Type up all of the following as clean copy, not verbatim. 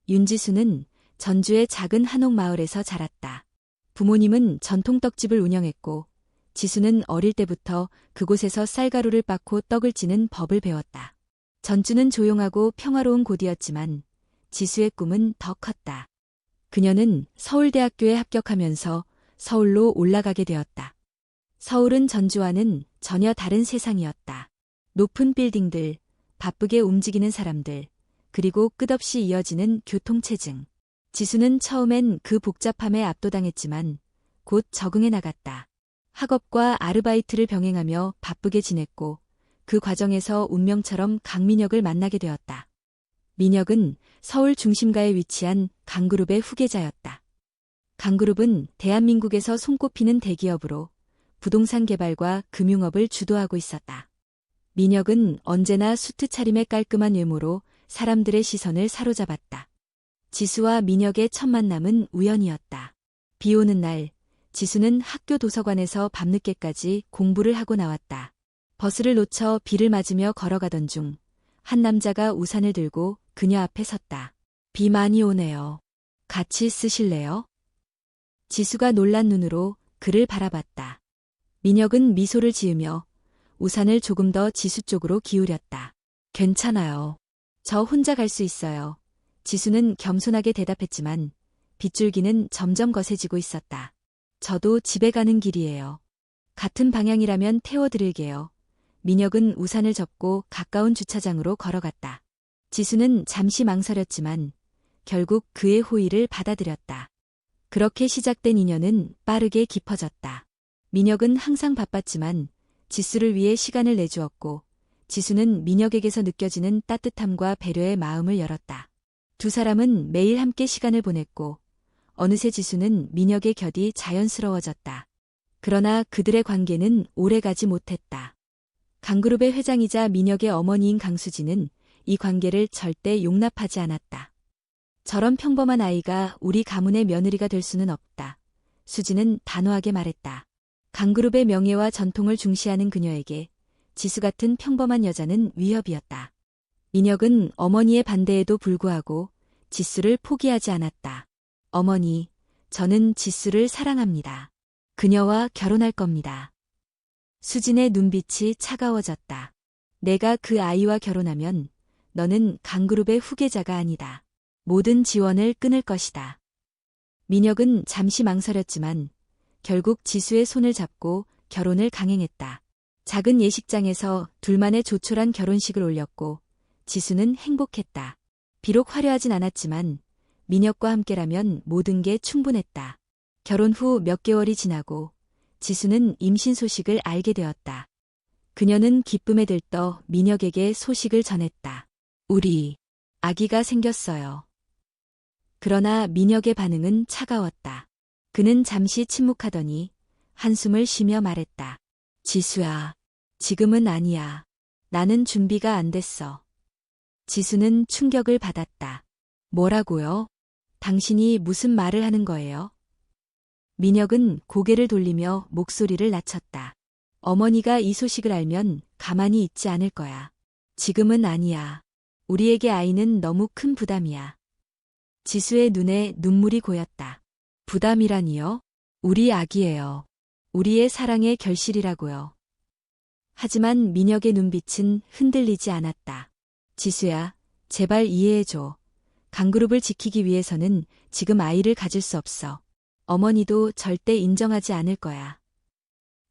윤지수는 전주의 작은 한옥 마을에서 자랐다. 부모님은 전통 떡집을 운영했고 지수는 어릴 때부터 그곳에서 쌀가루를 빻고 떡을 찌는 법을 배웠다. 전주는 조용하고 평화로운 곳이었지만 지수의 꿈은 더 컸다. 그녀는 서울대학교에 합격하면서 서울로 올라가게 되었다. 서울은 전주와는 전혀 다른 세상이었다. 높은 빌딩들, 바쁘게 움직이는 사람들, 그리고 끝없이 이어지는 교통체증. 지수는 처음엔 그 복잡함에 압도당했지만 곧 적응해 나갔다. 학업과 아르바이트를 병행하며 바쁘게 지냈고 그 과정에서 운명처럼 강민혁을 만나게 되었다. 민혁은 서울 중심가에 위치한 강그룹의 후계자였다. 강그룹은 대한민국에서 손꼽히는 대기업으로 부동산 개발과 금융업을 주도하고 있었다. 민혁은 언제나 수트 차림의 깔끔한 외모로 사람들의 시선을 사로잡았다. 지수와 민혁의 첫 만남은 우연이었다. 비 오는 날, 지수는 학교 도서관에서 밤늦게까지 공부를 하고 나왔다. 버스를 놓쳐 비를 맞으며 걸어가던 중, 한 남자가 우산을 들고 그녀 앞에 섰다. 비 많이 오네요. 같이 쓰실래요? 지수가 놀란 눈으로 그를 바라봤다. 민혁은 미소를 지으며 우산을 조금 더 지수 쪽으로 기울였다. 괜찮아요. 저 혼자 갈 수 있어요. 지수는 겸손하게 대답했지만 빗줄기는 점점 거세지고 있었다. 저도 집에 가는 길이에요. 같은 방향이라면 태워드릴게요. 민혁은 우산을 접고 가까운 주차장으로 걸어갔다. 지수는 잠시 망설였지만 결국 그의 호의를 받아들였다. 그렇게 시작된 인연은 빠르게 깊어졌다. 민혁은 항상 바빴지만 지수를 위해 시간을 내주었고 지수는 민혁에게서 느껴지는 따뜻함과 배려의 마음을 열었다. 두 사람은 매일 함께 시간을 보냈고 어느새 지수는 민혁의 곁이 자연스러워졌다. 그러나 그들의 관계는 오래가지 못했다. 강그룹의 회장이자 민혁의 어머니인 강수지는 이 관계를 절대 용납하지 않았다. 저런 평범한 아이가 우리 가문의 며느리가 될 수는 없다. 수지는 단호하게 말했다. 강그룹의 명예와 전통을 중시하는 그녀에게 지수 같은 평범한 여자는 위협이었다. 민혁은 어머니의 반대에도 불구하고 지수를 포기하지 않았다. 어머니, 저는 지수를 사랑합니다. 그녀와 결혼할 겁니다. 수진의 눈빛이 차가워졌다. 내가 그 아이와 결혼하면 너는 강그룹의 후계자가 아니다. 모든 지원을 끊을 것이다. 민혁은 잠시 망설였지만 결국 지수의 손을 잡고 결혼을 강행했다. 작은 예식장에서 둘만의 조촐한 결혼식을 올렸고 지수는 행복했다. 비록 화려하진 않았지만 민혁과 함께라면 모든 게 충분했다. 결혼 후 몇 개월이 지나고 지수는 임신 소식을 알게 되었다. 그녀는 기쁨에 들떠 민혁에게 소식을 전했다. 우리 아기가 생겼어요. 그러나 민혁의 반응은 차가웠다. 그는 잠시 침묵하더니 한숨을 쉬며 말했다. 지수야, 지금은 아니야. 나는 준비가 안 됐어. 지수는 충격을 받았다. 뭐라고요? 당신이 무슨 말을 하는 거예요? 민혁은 고개를 돌리며 목소리를 낮췄다. 어머니가 이 소식을 알면 가만히 있지 않을 거야. 지금은 아니야. 우리에게 아이는 너무 큰 부담이야. 지수의 눈에 눈물이 고였다. 부담이라니요? 우리 아기예요. 우리의 사랑의 결실이라고요. 하지만 민혁의 눈빛은 흔들리지 않았다. 지수야, 제발 이해해줘. 강그룹을 지키기 위해서는 지금 아이를 가질 수 없어. 어머니도 절대 인정하지 않을 거야.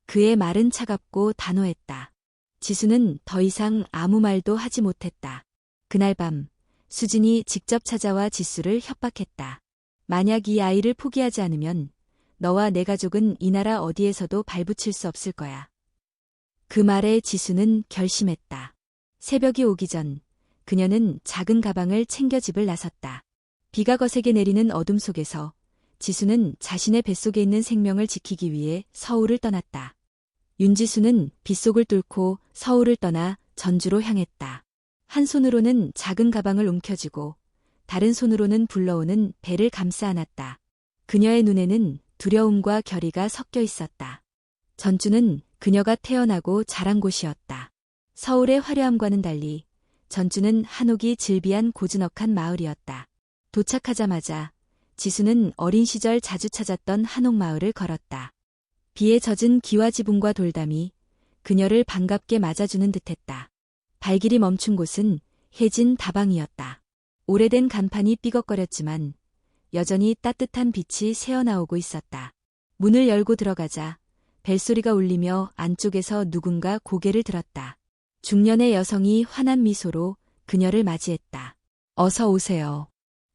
그의 말은 차갑고 단호했다. 지수는 더 이상 아무 말도 하지 못했다. 그날 밤, 수진이 직접 찾아와 지수를 협박했다. 만약 이 아이를 포기하지 않으면 너와 내 가족은 이 나라 어디에서도 발붙일 수 없을 거야. 그 말에 지수는 결심했다. 새벽이 오기 전 그녀는 작은 가방을 챙겨 집을 나섰다. 비가 거세게 내리는 어둠 속에서 지수는 자신의 뱃속에 있는 생명을 지키기 위해 서울을 떠났다. 윤지수는 빗속을 뚫고 서울을 떠나 전주로 향했다. 한 손으로는 작은 가방을 움켜쥐고 다른 손으로는 불러오는 배를 감싸 안았다. 그녀의 눈에는 두려움과 결의가 섞여 있었다. 전주는 그녀가 태어나고 자란 곳이었다. 서울의 화려함과는 달리 전주는 한옥이 즐비한 고즈넉한 마을이었다. 도착하자마자 지수는 어린 시절 자주 찾았던 한옥마을을 걸었다. 비에 젖은 기와 지붕과 돌담이 그녀를 반갑게 맞아주는 듯했다. 발길이 멈춘 곳은 혜진 다방이었다. 오래된 간판이 삐걱거렸지만 여전히 따뜻한 빛이 새어나오고 있었다. 문을 열고 들어가자 벨소리가 울리며 안쪽에서 누군가 고개를 들었다. 중년의 여성이 환한 미소로 그녀를 맞이했다. 어서 오세요.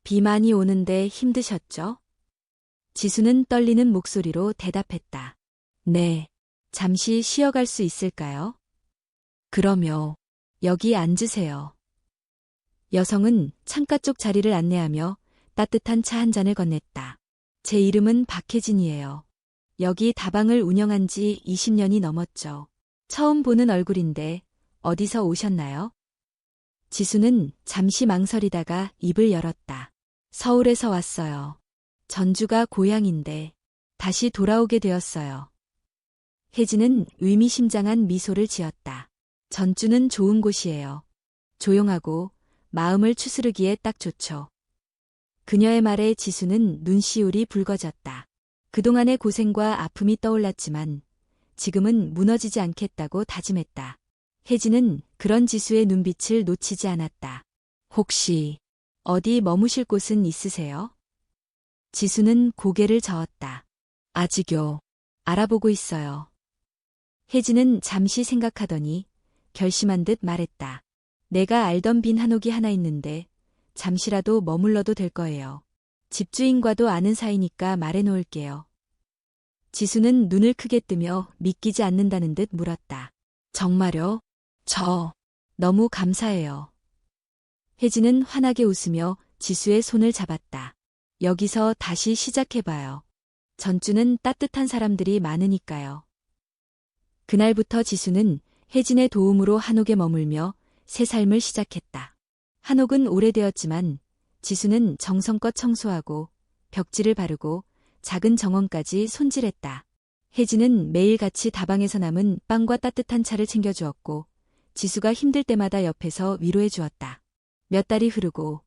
비 많이 오는데 힘드셨죠? 지수는 떨리는 목소리로 대답했다. 네. 잠시 쉬어갈 수 있을까요? 그럼요. 여기 앉으세요. 여성은 창가 쪽 자리를 안내하며 따뜻한 차 한 잔을 건넸다. 제 이름은 박혜진이에요. 여기 다방을 운영한 지 20년이 넘었죠. 처음 보는 얼굴인데 어디서 오셨나요? 지수는 잠시 망설이다가 입을 열었다. 서울에서 왔어요. 전주가 고향인데 다시 돌아오게 되었어요. 혜진은 의미심장한 미소를 지었다. 전주는 좋은 곳이에요. 조용하고 마음을 추스르기에 딱 좋죠. 그녀의 말에 지수는 눈시울이 붉어졌다. 그동안의 고생과 아픔이 떠올랐지만 지금은 무너지지 않겠다고 다짐했다. 혜진은 그런 지수의 눈빛을 놓치지 않았다. 혹시 어디 머무실 곳은 있으세요? 지수는 고개를 저었다. 아직요. 알아보고 있어요. 혜진은 잠시 생각하더니 결심한 듯 말했다. 내가 알던 빈 한옥이 하나 있는데 잠시라도 머물러도 될 거예요. 집주인과도 아는 사이니까 말해놓을게요. 지수는 눈을 크게 뜨며 믿기지 않는다는 듯 물었다. 정말요? 저 너무 감사해요. 혜진은 환하게 웃으며 지수의 손을 잡았다. 여기서 다시 시작해봐요. 전주는 따뜻한 사람들이 많으니까요. 그날부터 지수는 혜진의 도움으로 한옥에 머물며 새 삶을 시작했다. 한옥은 오래되었지만 지수는 정성껏 청소하고 벽지를 바르고 작은 정원까지 손질했다. 혜진은 매일 같이 다방에서 남은 빵과 따뜻한 차를 챙겨주었고 지수가 힘들 때마다 옆에서 위로해 주었다. 몇 달이 흐르고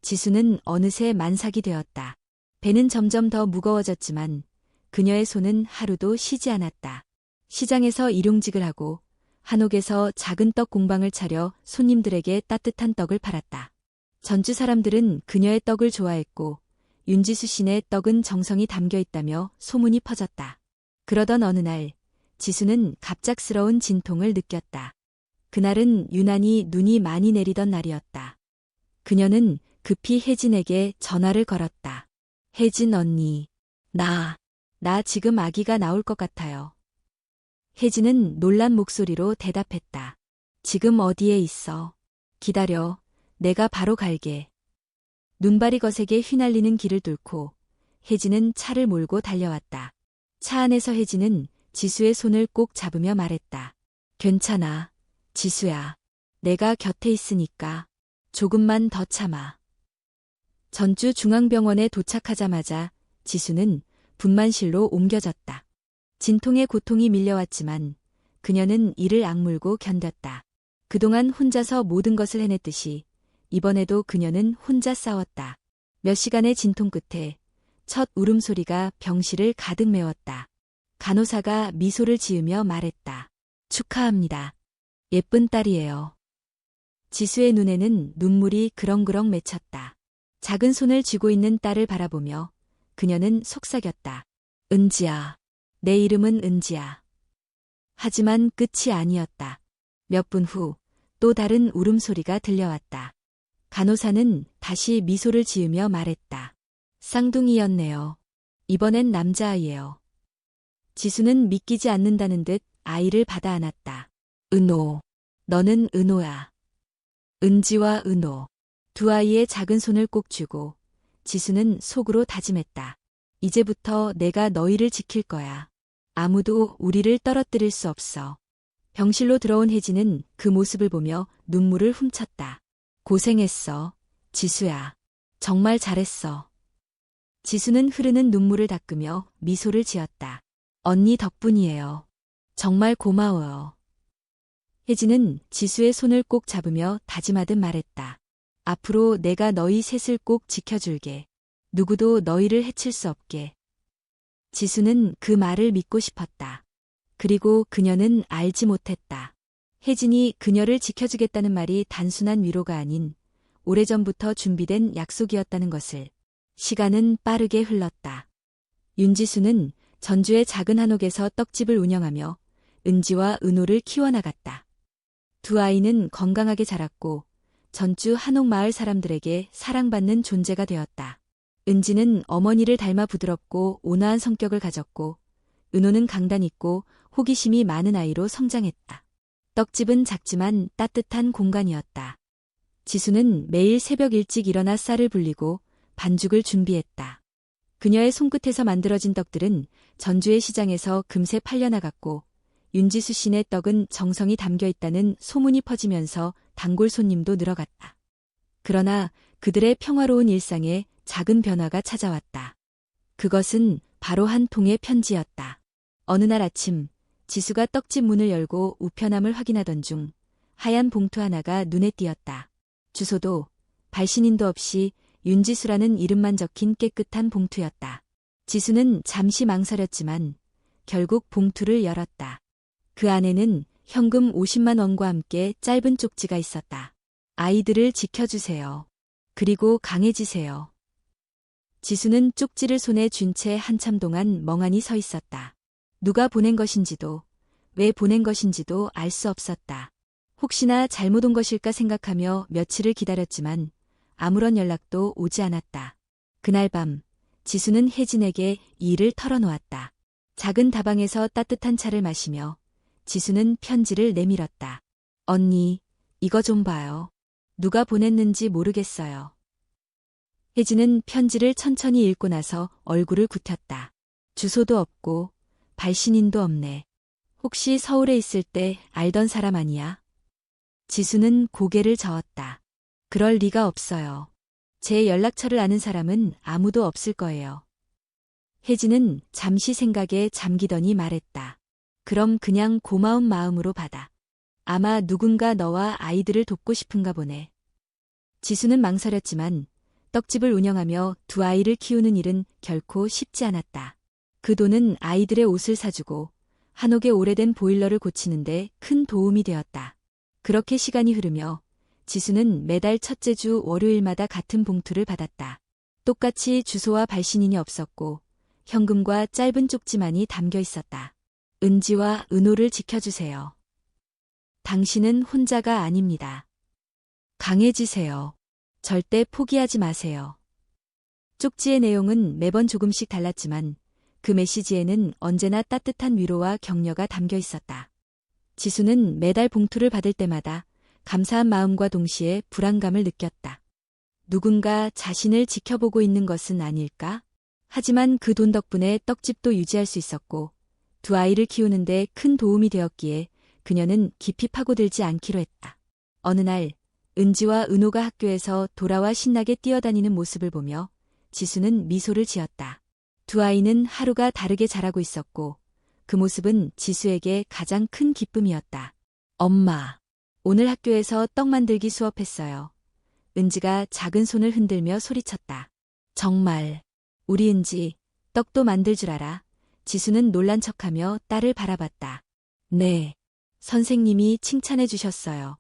지수는 어느새 만삭이 되었다. 배는 점점 더 무거워졌지만 그녀의 손은 하루도 쉬지 않았다. 시장에서 일용직을 하고 한옥에서 작은 떡 공방을 차려 손님들에게 따뜻한 떡을 팔았다. 전주 사람들은 그녀의 떡을 좋아했고 윤지수 씨네 떡은 정성이 담겨 있다며 소문이 퍼졌다. 그러던 어느 날 지수는 갑작스러운 진통을 느꼈다. 그날은 유난히 눈이 많이 내리던 날이었다. 그녀는 급히 혜진에게 전화를 걸었다. 혜진 언니, 나 지금 아기가 나올 것 같아요. 혜진은 놀란 목소리로 대답했다. 지금 어디에 있어? 기다려. 내가 바로 갈게. 눈발이 거세게 휘날리는 길을 뚫고 혜진은 차를 몰고 달려왔다. 차 안에서 혜진은 지수의 손을 꼭 잡으며 말했다. 괜찮아, 지수야. 내가 곁에 있으니까 조금만 더 참아. 전주 중앙병원에 도착하자마자 지수는 분만실로 옮겨졌다. 진통의 고통이 밀려왔지만 그녀는 이를 악물고 견뎠다. 그동안 혼자서 모든 것을 해냈듯이 이번에도 그녀는 혼자 싸웠다. 몇 시간의 진통 끝에 첫 울음소리가 병실을 가득 메웠다. 간호사가 미소를 지으며 말했다. 축하합니다. 예쁜 딸이에요. 지수의 눈에는 눈물이 그렁그렁 맺혔다. 작은 손을 쥐고 있는 딸을 바라보며 그녀는 속삭였다. 은지야. 내 이름은 은지야. 하지만 끝이 아니었다. 몇 분 후 또 다른 울음소리가 들려왔다. 간호사는 다시 미소를 지으며 말했다. 쌍둥이였네요. 이번엔 남자아이예요. 지수는 믿기지 않는다는 듯 아이를 받아 안았다. 은호, 너는 은호야. 은지와 은호. 두 아이의 작은 손을 꼭 쥐고 지수는 속으로 다짐했다. 이제부터 내가 너희를 지킬 거야. 아무도 우리를 떨어뜨릴 수 없어. 병실로 들어온 혜진은 그 모습을 보며 눈물을 훔쳤다. 고생했어, 지수야. 정말 잘했어. 지수는 흐르는 눈물을 닦으며 미소를 지었다. 언니 덕분이에요. 정말 고마워요. 혜진은 지수의 손을 꼭 잡으며 다짐하듯 말했다. 앞으로 내가 너희 셋을 꼭 지켜줄게. 누구도 너희를 해칠 수 없게. 지수는 그 말을 믿고 싶었다. 그리고 그녀는 알지 못했다. 혜진이 그녀를 지켜주겠다는 말이 단순한 위로가 아닌 오래전부터 준비된 약속이었다는 것을. 시간은 빠르게 흘렀다. 윤지수는 전주의 작은 한옥에서 떡집을 운영하며 은지와 은호를 키워나갔다. 두 아이는 건강하게 자랐고 전주 한옥마을 사람들에게 사랑받는 존재가 되었다. 은지는 어머니를 닮아 부드럽고 온화한 성격을 가졌고 은호는 강단 있고 호기심이 많은 아이로 성장했다. 떡집은 작지만 따뜻한 공간이었다. 지수는 매일 새벽 일찍 일어나 쌀을 불리고 반죽을 준비했다. 그녀의 손끝에서 만들어진 떡들은 전주의 시장에서 금세 팔려나갔고 윤지수 씨네 떡은 정성이 담겨 있다는 소문이 퍼지면서 단골 손님도 늘어갔다. 그러나 그들의 평화로운 일상에 작은 변화가 찾아왔다. 그것은 바로 한 통의 편지였다. 어느 날 아침 지수가 떡집 문을 열고 우편함을 확인하던 중 하얀 봉투 하나가 눈에 띄었다. 주소도 발신인도 없이 윤지수라는 이름만 적힌 깨끗한 봉투였다. 지수는 잠시 망설였지만 결국 봉투를 열었다. 그 안에는 현금 50만 원과 함께 짧은 쪽지가 있었다. 아이들을 지켜주세요. 그리고 강해지세요. 지수는 쪽지를 손에 쥔 채 한참 동안 멍하니 서 있었다. 누가 보낸 것인지도 왜 보낸 것인지도 알 수 없었다. 혹시나 잘못 온 것일까 생각하며 며칠을 기다렸지만 아무런 연락도 오지 않았다. 그날 밤 지수는 혜진에게 이 일을 털어놓았다. 작은 다방에서 따뜻한 차를 마시며 지수는 편지를 내밀었다. 언니, 이거 좀 봐요. 누가 보냈는지 모르겠어요. 혜진은 편지를 천천히 읽고 나서 얼굴을 굽혔다. 주소도 없고 발신인도 없네. 혹시 서울에 있을 때 알던 사람 아니야? 지수는 고개를 저었다. 그럴 리가 없어요. 제 연락처를 아는 사람은 아무도 없을 거예요. 혜진은 잠시 생각에 잠기더니 말했다. 그럼 그냥 고마운 마음으로 받아. 아마 누군가 너와 아이들을 돕고 싶은가 보네. 지수는 망설였지만 떡집을 운영하며 두 아이를 키우는 일은 결코 쉽지 않았다. 그 돈은 아이들의 옷을 사주고 한옥의 오래된 보일러를 고치는데 큰 도움이 되었다. 그렇게 시간이 흐르며 지수는 매달 첫째 주 월요일마다 같은 봉투를 받았다. 똑같이 주소와 발신인이 없었고 현금과 짧은 쪽지만이 담겨 있었다. 은지와 은호를 지켜주세요. 당신은 혼자가 아닙니다. 강해지세요. 절대 포기하지 마세요. 쪽지의 내용은 매번 조금씩 달랐지만 그 메시지에는 언제나 따뜻한 위로와 격려가 담겨 있었다. 지수는 매달 봉투를 받을 때마다 감사한 마음과 동시에 불안감을 느꼈다. 누군가 자신을 지켜보고 있는 것은 아닐까? 하지만 그 돈 덕분에 떡집도 유지할 수 있었고 두 아이를 키우는데 큰 도움이 되었기에 그녀는 깊이 파고들지 않기로 했다. 어느 날 은지와 은호가 학교에서 돌아와 신나게 뛰어다니는 모습을 보며 지수는 미소를 지었다. 두 아이는 하루가 다르게 자라고 있었고 그 모습은 지수에게 가장 큰 기쁨이었다. 엄마, 오늘 학교에서 떡 만들기 수업했어요. 은지가 작은 손을 흔들며 소리쳤다. 정말, 우리 은지, 떡도 만들 줄 알아? 지수는 놀란 척하며 딸을 바라봤다. 네, 선생님이 칭찬해 주셨어요.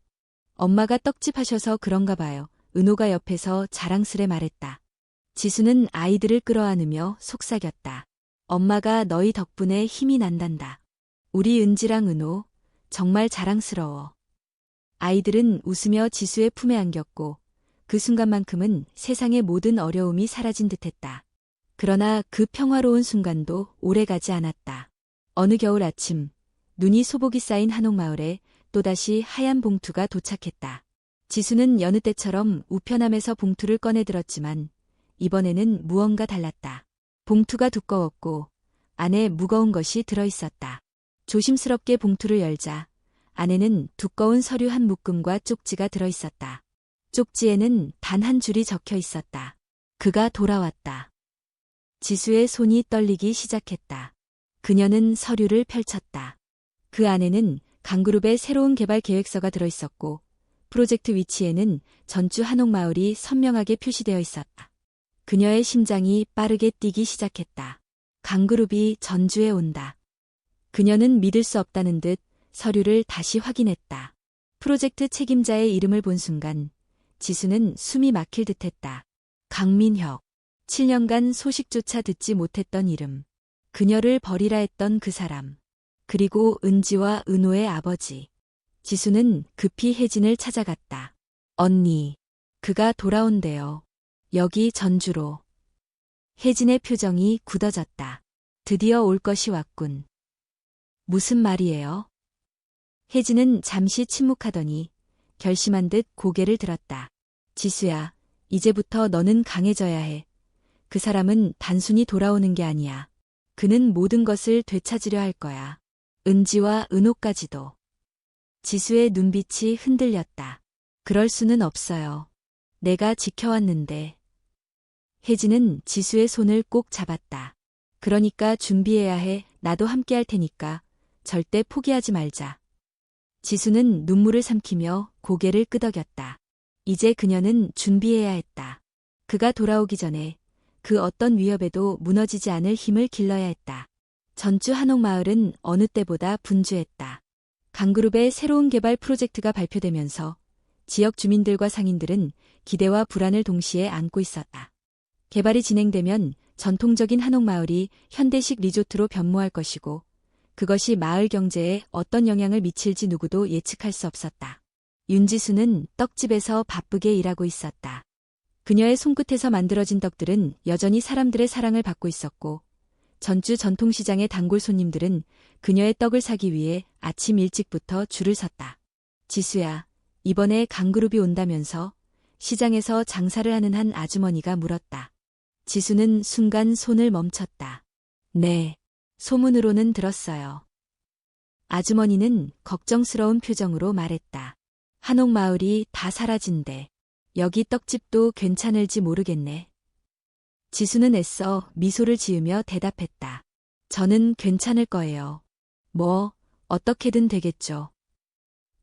엄마가 떡집 하셔서 그런가 봐요. 은호가 옆에서 자랑스레 말했다. 지수는 아이들을 끌어안으며 속삭였다. 엄마가 너희 덕분에 힘이 난단다. 우리 은지랑 은호, 정말 자랑스러워. 아이들은 웃으며 지수의 품에 안겼고 그 순간만큼은 세상의 모든 어려움이 사라진 듯했다. 그러나 그 평화로운 순간도 오래가지 않았다. 어느 겨울 아침, 눈이 소복이 쌓인 한옥마을에 또다시 하얀 봉투가 도착했다. 지수는 여느 때처럼 우편함에서 봉투를 꺼내 들었지만 이번에는 무언가 달랐다. 봉투가 두꺼웠고 안에 무거운 것이 들어있었다. 조심스럽게 봉투를 열자 안에는 두꺼운 서류 한 묶음과 쪽지가 들어있었다. 쪽지에는 단 한 줄이 적혀 있었다. 그가 돌아왔다. 지수의 손이 떨리기 시작했다. 그녀는 서류를 펼쳤다. 그 안에는 강그룹의 새로운 개발 계획서가 들어있었고 프로젝트 위치에는 전주 한옥마을이 선명하게 표시되어 있었다. 그녀의 심장이 빠르게 뛰기 시작했다. 강그룹이 전주에 온다. 그녀는 믿을 수 없다는 듯 서류를 다시 확인했다. 프로젝트 책임자의 이름을 본 순간 지수는 숨이 막힐 듯했다. 강민혁. 7년간 소식조차 듣지 못했던 이름. 그녀를 버리라 했던 그 사람. 그리고 은지와 은호의 아버지. 지수는 급히 혜진을 찾아갔다. 언니. 그가 돌아온대요. 여기 전주로. 혜진의 표정이 굳어졌다. 드디어 올 것이 왔군. 무슨 말이에요? 혜진은 잠시 침묵하더니 결심한 듯 고개를 들었다. 지수야, 이제부터 너는 강해져야 해. 그 사람은 단순히 돌아오는 게 아니야. 그는 모든 것을 되찾으려 할 거야. 은지와 은호까지도. 지수의 눈빛이 흔들렸다. 그럴 수는 없어요. 내가 지켜왔는데. 혜진은 지수의 손을 꼭 잡았다. 그러니까 준비해야 해. 나도 함께 할 테니까. 절대 포기하지 말자. 지수는 눈물을 삼키며 고개를 끄덕였다. 이제 그녀는 준비해야 했다. 그가 돌아오기 전에 그 어떤 위협에도 무너지지 않을 힘을 길러야 했다. 전주 한옥마을은 어느 때보다 분주했다. 강그룹의 새로운 개발 프로젝트가 발표되면서 지역 주민들과 상인들은 기대와 불안을 동시에 안고 있었다. 개발이 진행되면 전통적인 한옥마을이 현대식 리조트로 변모할 것이고 그것이 마을 경제에 어떤 영향을 미칠지 누구도 예측할 수 없었다. 윤지수는 떡집에서 바쁘게 일하고 있었다. 그녀의 손끝에서 만들어진 떡들은 여전히 사람들의 사랑을 받고 있었고 전주 전통시장의 단골 손님들은 그녀의 떡을 사기 위해 아침 일찍부터 줄을 섰다. 지수야, 이번에 강그룹이 온다면서 시장에서 장사를 하는 한 아주머니가 물었다. 지수는 순간 손을 멈췄다. 네, 소문으로는 들었어요. 아주머니는 걱정스러운 표정으로 말했다. 한옥마을이 다 사라진대. 여기 떡집도 괜찮을지 모르겠네. 지수는 애써 미소를 지으며 대답했다. 저는 괜찮을 거예요. 뭐, 어떻게든 되겠죠.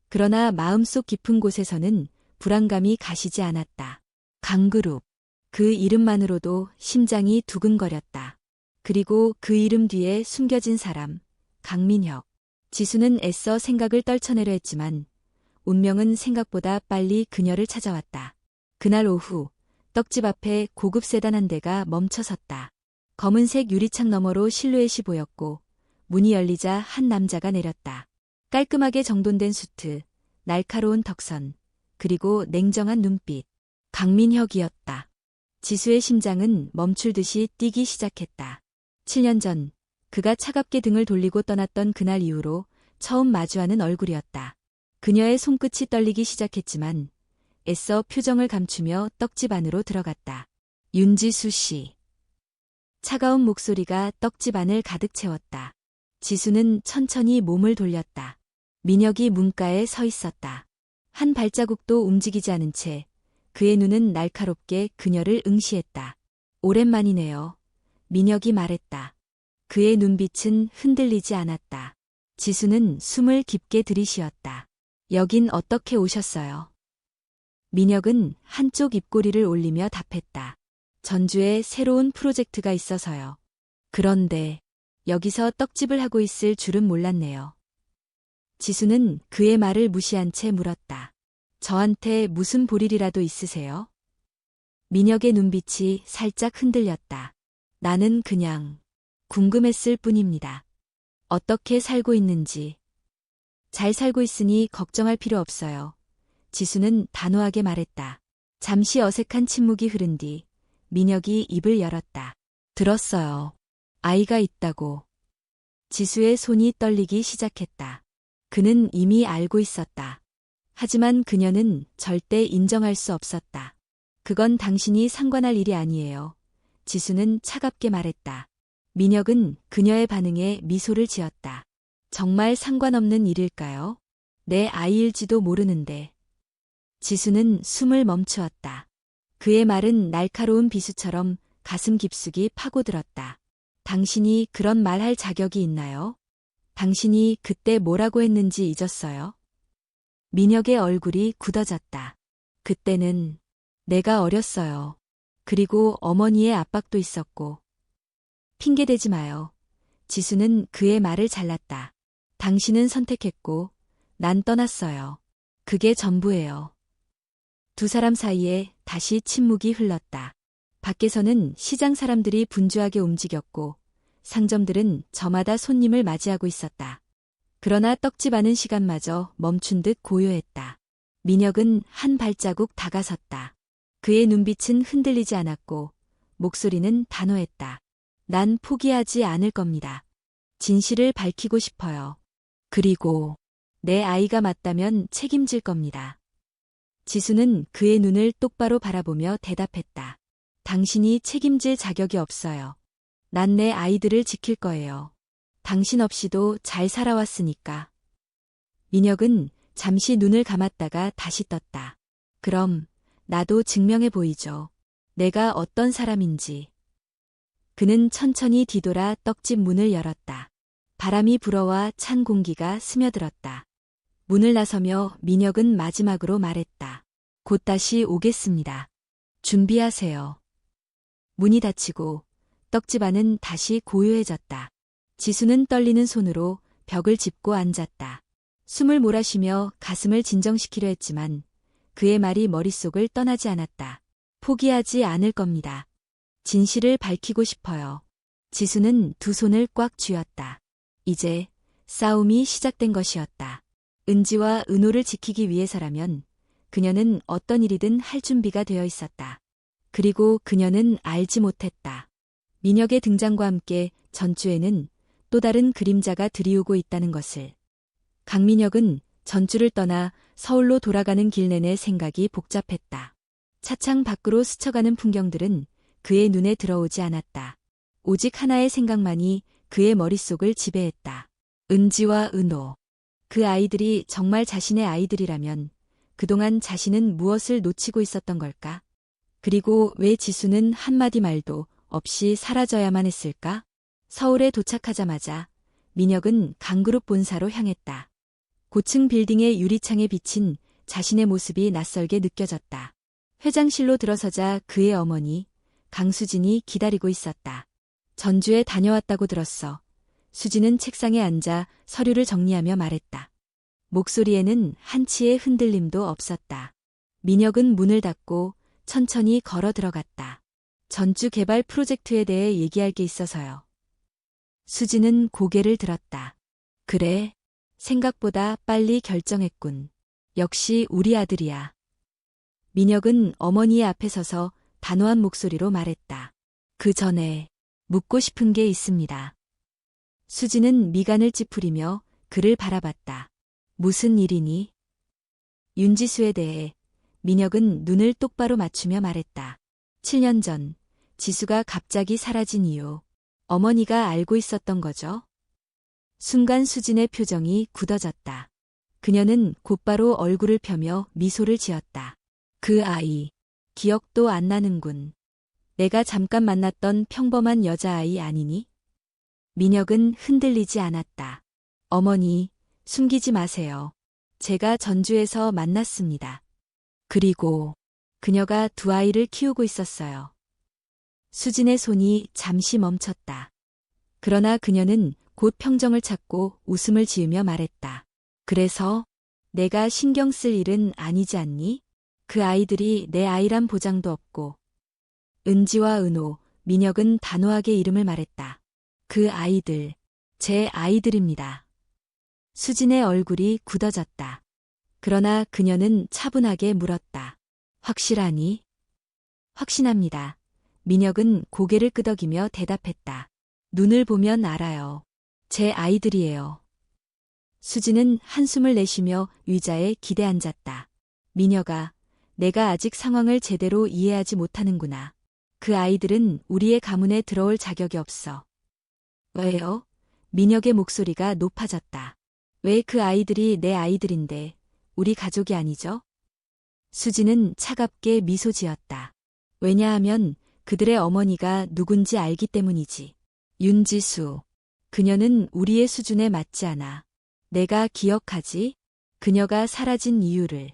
그러나 마음속 깊은 곳에서는 불안감이 가시지 않았다. 강그룹. 그 이름만으로도 심장이 두근거렸다. 그리고 그 이름 뒤에 숨겨진 사람, 강민혁. 지수는 애써 생각을 떨쳐내려 했지만 운명은 생각보다 빨리 그녀를 찾아왔다. 그날 오후 떡집 앞에 고급 세단 한 대가 멈춰섰다. 검은색 유리창 너머로 실루엣이 보였고 문이 열리자 한 남자가 내렸다. 깔끔하게 정돈된 수트, 날카로운 턱선, 그리고 냉정한 눈빛. 강민혁이었다. 지수의 심장은 멈출 듯이 뛰기 시작했다. 7년 전 그가 차갑게 등을 돌리고 떠났던 그날 이후로 처음 마주하는 얼굴이었다. 그녀의 손끝이 떨리기 시작했지만 애써 표정을 감추며 떡집 안으로 들어갔다. 윤지수 씨. 차가운 목소리가 떡집 안을 가득 채웠다. 지수는 천천히 몸을 돌렸다. 민혁이 문가에 서 있었다. 한 발자국도 움직이지 않은 채 그의 눈은 날카롭게 그녀를 응시했다. 오랜만이네요. 민혁이 말했다. 그의 눈빛은 흔들리지 않았다. 지수는 숨을 깊게 들이쉬었다. 여긴 어떻게 오셨어요? 민혁은 한쪽 입꼬리를 올리며 답했다. 전주에 새로운 프로젝트가 있어서요. 그런데 여기서 떡집을 하고 있을 줄은 몰랐네요. 지수는 그의 말을 무시한 채 물었다. 저한테 무슨 볼일이라도 있으세요? 민혁의 눈빛이 살짝 흔들렸다. 나는 그냥 궁금했을 뿐입니다. 어떻게 살고 있는지. 잘 살고 있으니 걱정할 필요 없어요. 지수는 단호하게 말했다. 잠시 어색한 침묵이 흐른 뒤 민혁이 입을 열었다. 들었어요. 아이가 있다고. 지수의 손이 떨리기 시작했다. 그는 이미 알고 있었다. 하지만 그녀는 절대 인정할 수 없었다. 그건 당신이 상관할 일이 아니에요. 지수는 차갑게 말했다. 민혁은 그녀의 반응에 미소를 지었다. 정말 상관없는 일일까요? 내 아이일지도 모르는데. 지수는 숨을 멈추었다. 그의 말은 날카로운 비수처럼 가슴 깊숙이 파고들었다. 당신이 그런 말 할 자격이 있나요? 당신이 그때 뭐라고 했는지 잊었어요? 민혁의 얼굴이 굳어졌다. 그때는 내가 어렸어요. 그리고 어머니의 압박도 있었고. 핑계대지 마요. 지수는 그의 말을 잘랐다. 당신은 선택했고, 난 떠났어요. 그게 전부예요. 두 사람 사이에 다시 침묵이 흘렀다. 밖에서는 시장 사람들이 분주하게 움직였고, 상점들은 저마다 손님을 맞이하고 있었다. 그러나 떡집 안은 시간마저 멈춘 듯 고요했다. 민혁은 한 발자국 다가섰다. 그의 눈빛은 흔들리지 않았고 목소리는 단호했다. 난 포기하지 않을 겁니다. 진실을 밝히고 싶어요. 그리고 내 아이가 맞다면 책임질 겁니다. 지수는 그의 눈을 똑바로 바라보며 대답했다. 당신이 책임질 자격이 없어요. 난 내 아이들을 지킬 거예요. 당신 없이도 잘 살아왔으니까. 민혁은 잠시 눈을 감았다가 다시 떴다. 그럼 나도 증명해 보이죠. 내가 어떤 사람인지. 그는 천천히 뒤돌아 떡집 문을 열었다. 바람이 불어와 찬 공기가 스며들었다. 문을 나서며 민혁은 마지막으로 말했다. 곧 다시 오겠습니다. 준비하세요. 문이 닫히고 떡집 안은 다시 고요해졌다. 지수는 떨리는 손으로 벽을 짚고 앉았다. 숨을 몰아쉬며 가슴을 진정시키려 했지만 그의 말이 머릿속을 떠나지 않았다. 포기하지 않을 겁니다. 진실을 밝히고 싶어요. 지수는 두 손을 꽉 쥐었다. 이제 싸움이 시작된 것이었다. 은지와 은호를 지키기 위해서라면 그녀는 어떤 일이든 할 준비가 되어 있었다. 그리고 그녀는 알지 못했다. 민혁의 등장과 함께 전주에는 또 다른 그림자가 들이우고 있다는 것을. 강민혁은 전주를 떠나 서울로 돌아가는 길 내내 생각이 복잡했다. 차창 밖으로 스쳐가는 풍경들은 그의 눈에 들어오지 않았다. 오직 하나의 생각만이 그의 머릿속을 지배했다. 은지와 은호. 그 아이들이 정말 자신의 아이들이라면 그동안 자신은 무엇을 놓치고 있었던 걸까? 그리고 왜 지수는 한마디 말도 없이 사라져야만 했을까? 서울에 도착하자마자 민혁은 강그룹 본사로 향했다. 고층 빌딩의 유리창에 비친 자신의 모습이 낯설게 느껴졌다. 회장실로 들어서자 그의 어머니 강수진이 기다리고 있었다. 전주에 다녀왔다고 들었어. 수진은 책상에 앉아 서류를 정리하며 말했다. 목소리에는 한치의 흔들림도 없었다. 민혁은 문을 닫고 천천히 걸어 들어갔다. 전주 개발 프로젝트에 대해 얘기할 게 있어서요. 수진은 고개를 들었다. 그래, 생각보다 빨리 결정했군. 역시 우리 아들이야. 민혁은 어머니의 앞에 서서 단호한 목소리로 말했다. 그 전에 묻고 싶은 게 있습니다. 수진은 미간을 찌푸리며 그를 바라봤다. 무슨 일이니? 윤지수에 대해 민혁은 눈을 똑바로 맞추며 말했다. 7년 전 지수가 갑자기 사라진 이유. 어머니가 알고 있었던 거죠? 순간 수진의 표정이 굳어졌다. 그녀는 곧바로 얼굴을 펴며 미소를 지었다. 그 아이, 기억도 안 나는군. 내가 잠깐 만났던 평범한 여자아이 아니니? 민혁은 흔들리지 않았다. 어머니, 숨기지 마세요. 제가 전주에서 만났습니다. 그리고 그녀가 두 아이를 키우고 있었어요. 수진의 손이 잠시 멈췄다. 그러나 그녀는 곧 평정을 찾고 웃음을 지으며 말했다. 그래서 내가 신경 쓸 일은 아니지 않니? 그 아이들이 내 아이란 보장도 없고. 은지와 은호, 민혁은 단호하게 이름을 말했다. 그 아이들, 제 아이들입니다. 수진의 얼굴이 굳어졌다. 그러나 그녀는 차분하게 물었다. 확실하니? 확신합니다. 민혁은 고개를 끄덕이며 대답했다. 눈을 보면 알아요. 제 아이들이에요. 수진은 한숨을 내쉬며 의자에 기대 앉았다. 민혁아, 내가 아직 상황을 제대로 이해하지 못하는구나. 그 아이들은 우리의 가문에 들어올 자격이 없어. 왜요? 민혁의 목소리가 높아졌다. 왜 그 아이들이 내 아이들인데 우리 가족이 아니죠? 수진은 차갑게 미소 지었다. 왜냐하면 그들의 어머니가 누군지 알기 때문이지. 윤지수. 그녀는 우리의 수준에 맞지 않아. 내가 기억하지? 그녀가 사라진 이유를.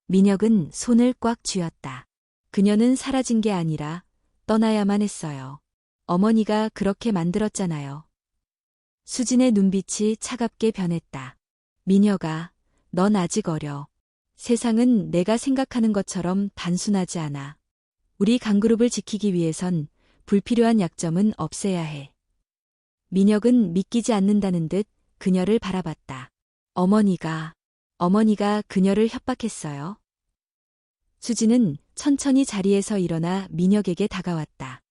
민혁은 손을 꽉 쥐었다. 그녀는 사라진 게 아니라 떠나야만 했어요. 어머니가 그렇게 만들었잖아요. 수진의 눈빛이 차갑게 변했다. 민혁아, 넌 아직 어려. 세상은 내가 생각하는 것처럼 단순하지 않아. 우리 강그룹을 지키기 위해선 불필요한 약점은 없애야 해. 민혁은 믿기지 않는다는 듯 그녀를 바라봤다. 어머니가 그녀를 협박했어요. 수진은 천천히 자리에서 일어나 민혁에게 다가왔다.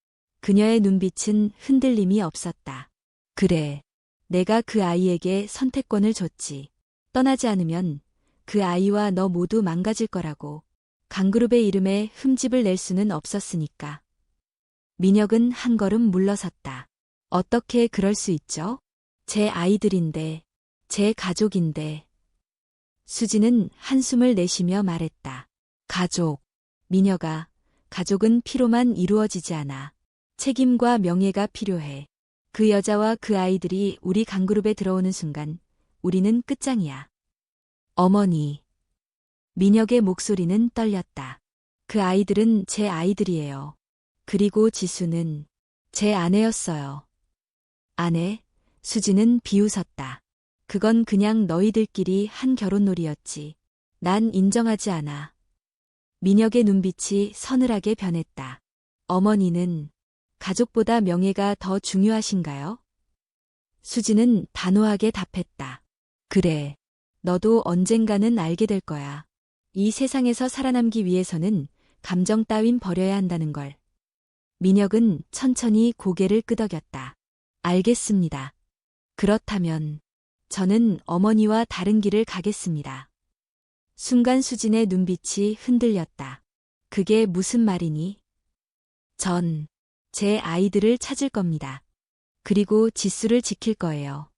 그녀의 눈빛은 흔들림이 없었다. 그래, 내가 그 아이에게 선택권을 줬지. 떠나지 않으면 그 아이와 너 모두 망가질 거라고. 강그룹의 이름에 흠집을 낼 수는 없었으니까. 민혁은 한 걸음 물러섰다. 어떻게 그럴 수 있죠? 제 아이들인데, 제 가족인데. 수진은 한숨을 내쉬며 말했다. 가족. 민혁아, 가족은 피로만 이루어지지 않아. 책임과 명예가 필요해. 그 여자와 그 아이들이 우리 강그룹에 들어오는 순간 우리는 끝장이야. 어머니. 민혁의 목소리는 떨렸다. 그 아이들은 제 아이들이에요. 그리고 지수는 제 아내였어요. 아내? 수진은 비웃었다. 그건 그냥 너희들끼리 한 결혼놀이였지. 난 인정하지 않아. 민혁의 눈빛이 서늘하게 변했다. 어머니는 가족보다 명예가 더 중요하신가요? 수진은 단호하게 답했다. 그래. 너도 언젠가는 알게 될 거야. 이 세상에서 살아남기 위해서는 감정 따윈 버려야 한다는 걸. 민혁은 천천히 고개를 끄덕였다. 알겠습니다. 그렇다면 저는 어머니와 다른 길을 가겠습니다. 순간 수진의 눈빛이 흔들렸다. 그게 무슨 말이니? 전 제 아이들을 찾을 겁니다. 그리고 지수를 지킬 거예요.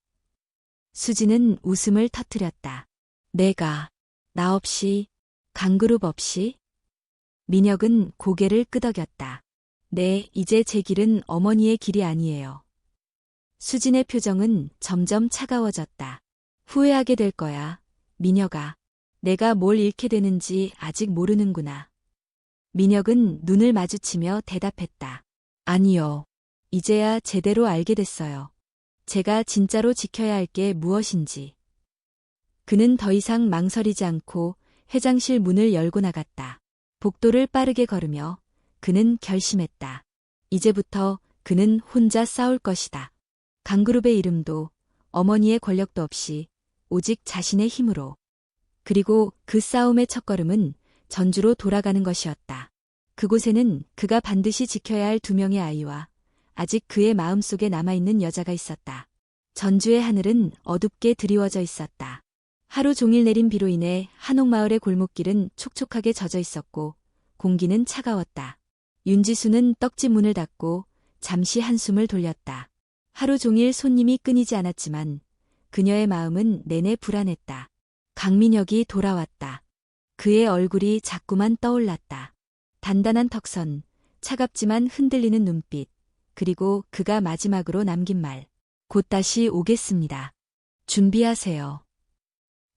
수진은 웃음을 터뜨렸다. 나 없이, 강그룹 없이? 민혁은 고개를 끄덕였다. 네, 이제 제 길은 어머니의 길이 아니에요. 수진의 표정은 점점 차가워졌다. 후회하게 될 거야, 민혁아. 내가 뭘 잃게 되는지 아직 모르는구나. 민혁은 눈을 마주치며 대답했다. 아니요. 이제야 제대로 알게 됐어요. 제가 진짜로 지켜야 할 게 무엇인지. 그는 더 이상 망설이지 않고 회장실 문을 열고 나갔다. 복도를 빠르게 걸으며 그는 결심했다. 이제부터 그는 혼자 싸울 것이다. 강그룹의 이름도 어머니의 권력도 없이 오직 자신의 힘으로. 그리고 그 싸움의 첫걸음은 전주로 돌아가는 것이었다. 그곳에는 그가 반드시 지켜야 할 2명의 아이와 아직 그의 마음속에 남아있는 여자가 있었다. 전주의 하늘은 어둡게 드리워져 있었다. 하루 종일 내린 비로 인해 한옥마을의 골목길은 촉촉하게 젖어 있었고 공기는 차가웠다. 윤지수는 떡집 문을 닫고 잠시 한숨을 돌렸다. 하루 종일 손님이 끊이지 않았지만 그녀의 마음은 내내 불안했다. 강민혁이 돌아왔다. 그의 얼굴이 자꾸만 떠올랐다. 단단한 턱선, 차갑지만 흔들리는 눈빛, 그리고 그가 마지막으로 남긴 말. 곧 다시 오겠습니다. 준비하세요.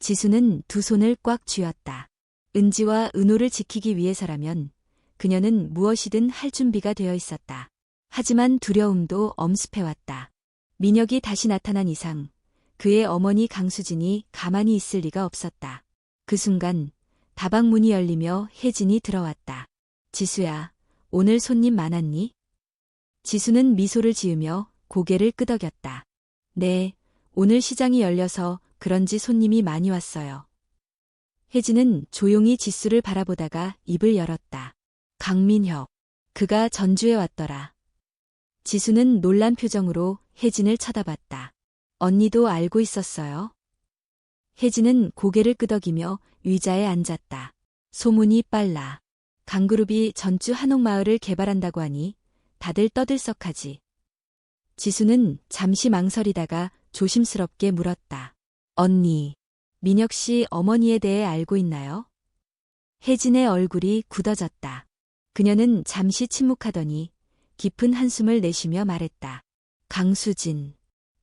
지수는 두 손을 꽉 쥐었다. 은지와 은호를 지키기 위해서라면 그녀는 무엇이든 할 준비가 되어 있었다. 하지만 두려움도 엄습해왔다. 민혁이 다시 나타난 이상 그의 어머니 강수진이 가만히 있을 리가 없었다. 그 순간 다방문이 열리며 혜진이 들어왔다. 지수야, 오늘 손님 많았니? 지수는 미소를 지으며 고개를 끄덕였다. 네, 오늘 시장이 열려서 그런지 손님이 많이 왔어요. 혜진은 조용히 지수를 바라보다가 입을 열었다. 강민혁, 그가 전주에 왔더라. 지수는 놀란 표정으로 혜진을 쳐다봤다. 언니도 알고 있었어요? 혜진은 고개를 끄덕이며 의자에 앉았다. 소문이 빨라. 강그룹이 전주 한옥마을을 개발한다고 하니 다들 떠들썩하지. 지수는 잠시 망설이다가 조심스럽게 물었다. 언니, 민혁 씨 어머니에 대해 알고 있나요? 혜진의 얼굴이 굳어졌다. 그녀는 잠시 침묵하더니 깊은 한숨을 내쉬며 말했다. 강수진,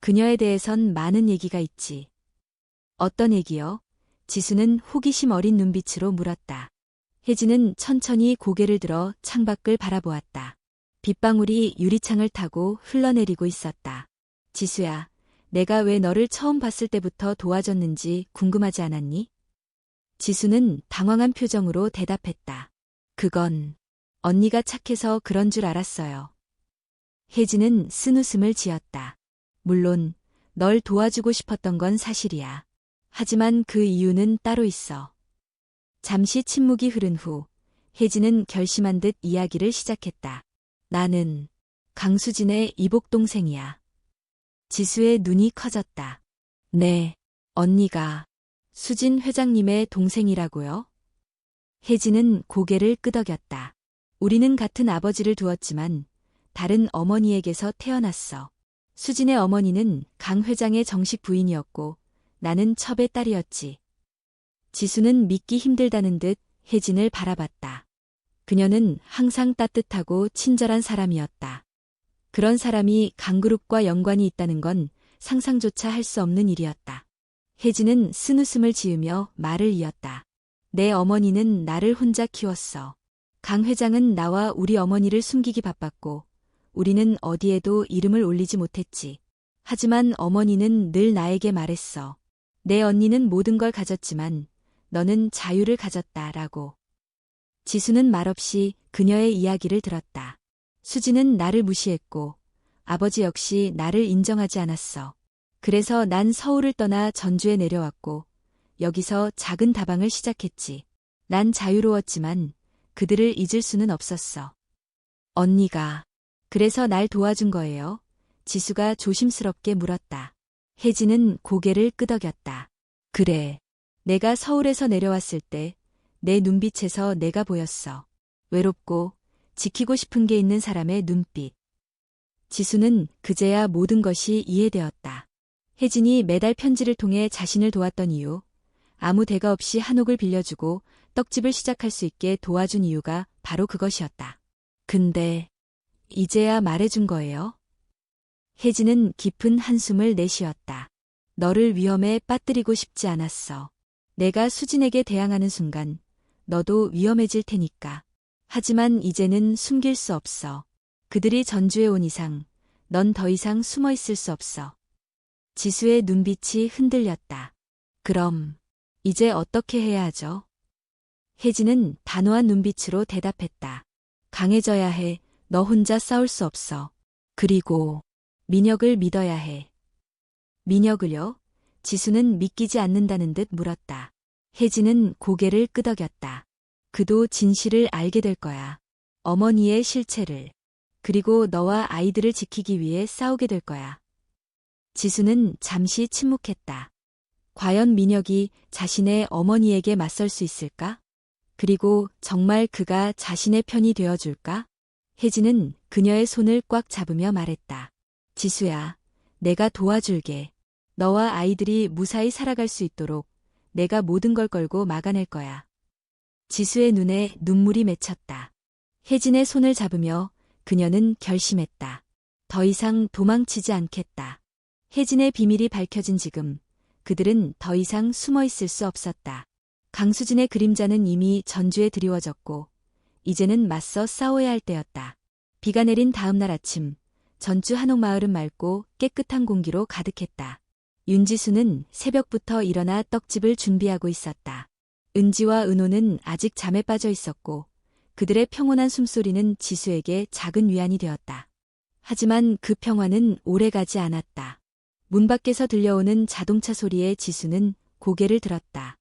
그녀에 대해선 많은 얘기가 있지. 어떤 얘기요? 지수는 호기심 어린 눈빛으로 물었다. 혜진은 천천히 고개를 들어 창밖을 바라보았다. 빗방울이 유리창을 타고 흘러내리고 있었다. 지수야, 내가 왜 너를 처음 봤을 때부터 도와줬는지 궁금하지 않았니? 지수는 당황한 표정으로 대답했다. 그건 언니가 착해서 그런 줄 알았어요. 혜진은 쓴웃음을 지었다. 물론 널 도와주고 싶었던 건 사실이야. 하지만 그 이유는 따로 있어. 잠시 침묵이 흐른 후 혜진은 결심한 듯 이야기를 시작했다. 나는 강수진의 이복동생이야. 지수의 눈이 커졌다. 네, 언니가 수진 회장님의 동생이라고요? 혜진은 고개를 끄덕였다. 우리는 같은 아버지를 두었지만 다른 어머니에게서 태어났어. 수진의 어머니는 강 회장의 정식 부인이었고 나는 첩의 딸이었지. 지수는 믿기 힘들다는 듯 혜진을 바라봤다. 그녀는 항상 따뜻하고 친절한 사람이었다. 그런 사람이 강그룹과 연관이 있다는 건 상상조차 할 수 없는 일이었다. 혜진은 쓴웃음을 지으며 말을 이었다. 내 어머니는 나를 혼자 키웠어. 강 회장은 나와 우리 어머니를 숨기기 바빴고 우리는 어디에도 이름을 올리지 못했지. 하지만 어머니는 늘 나에게 말했어. 내 언니는 모든 걸 가졌지만 너는 자유를 가졌다라고. 지수는 말없이 그녀의 이야기를 들었다. 수지는 나를 무시했고 아버지 역시 나를 인정하지 않았어. 그래서 난 서울을 떠나 전주에 내려왔고 여기서 작은 다방을 시작했지. 난 자유로웠지만 그들을 잊을 수는 없었어. 언니가 그래서 날 도와준 거예요? 지수가 조심스럽게 물었다. 혜진은 고개를 끄덕였다. 그래. 내가 서울에서 내려왔을 때 내 눈빛에서 내가 보였어. 외롭고 지키고 싶은 게 있는 사람의 눈빛. 지수는 그제야 모든 것이 이해되었다. 혜진이 매달 편지를 통해 자신을 도왔던 이유, 아무 대가 없이 한옥을 빌려주고 떡집을 시작할 수 있게 도와준 이유가 바로 그것이었다. 근데 이제야 말해준 거예요? 혜진은 깊은 한숨을 내쉬었다. 너를 위험에 빠뜨리고 싶지 않았어. 내가 수진에게 대항하는 순간 너도 위험해질 테니까. 하지만 이제는 숨길 수 없어. 그들이 전주에 온 이상 넌 더 이상 숨어 있을 수 없어. 지수의 눈빛이 흔들렸다. 그럼 이제 어떻게 해야 하죠? 혜진은 단호한 눈빛으로 대답했다. 강해져야 해. 너 혼자 싸울 수 없어. 그리고 민혁을 믿어야 해. 민혁을요? 지수는 믿기지 않는다는 듯 물었다. 혜진은 고개를 끄덕였다. 그도 진실을 알게 될 거야. 어머니의 실체를. 그리고 너와 아이들을 지키기 위해 싸우게 될 거야. 지수는 잠시 침묵했다. 과연 민혁이 자신의 어머니에게 맞설 수 있을까? 그리고 정말 그가 자신의 편이 되어줄까? 혜진은 그녀의 손을 꽉 잡으며 말했다. 지수야, 내가 도와줄게. 너와 아이들이 무사히 살아갈 수 있도록 내가 모든 걸 걸고 막아낼 거야. 지수의 눈에 눈물이 맺혔다. 혜진의 손을 잡으며 그녀는 결심했다. 더 이상 도망치지 않겠다. 혜진의 비밀이 밝혀진 지금 그들은 더 이상 숨어 있을 수 없었다. 강수진의 그림자는 이미 전주에 드리워졌고 이제는 맞서 싸워야 할 때였다. 비가 내린 다음 날 아침 전주 한옥마을은 맑고 깨끗한 공기로 가득했다. 윤지수는 새벽부터 일어나 떡집을 준비하고 있었다. 은지와 은호는 아직 잠에 빠져 있었고 그들의 평온한 숨소리는 지수에게 작은 위안이 되었다. 하지만 그 평화는 오래가지 않았다. 문 밖에서 들려오는 자동차 소리에 지수는 고개를 들었다.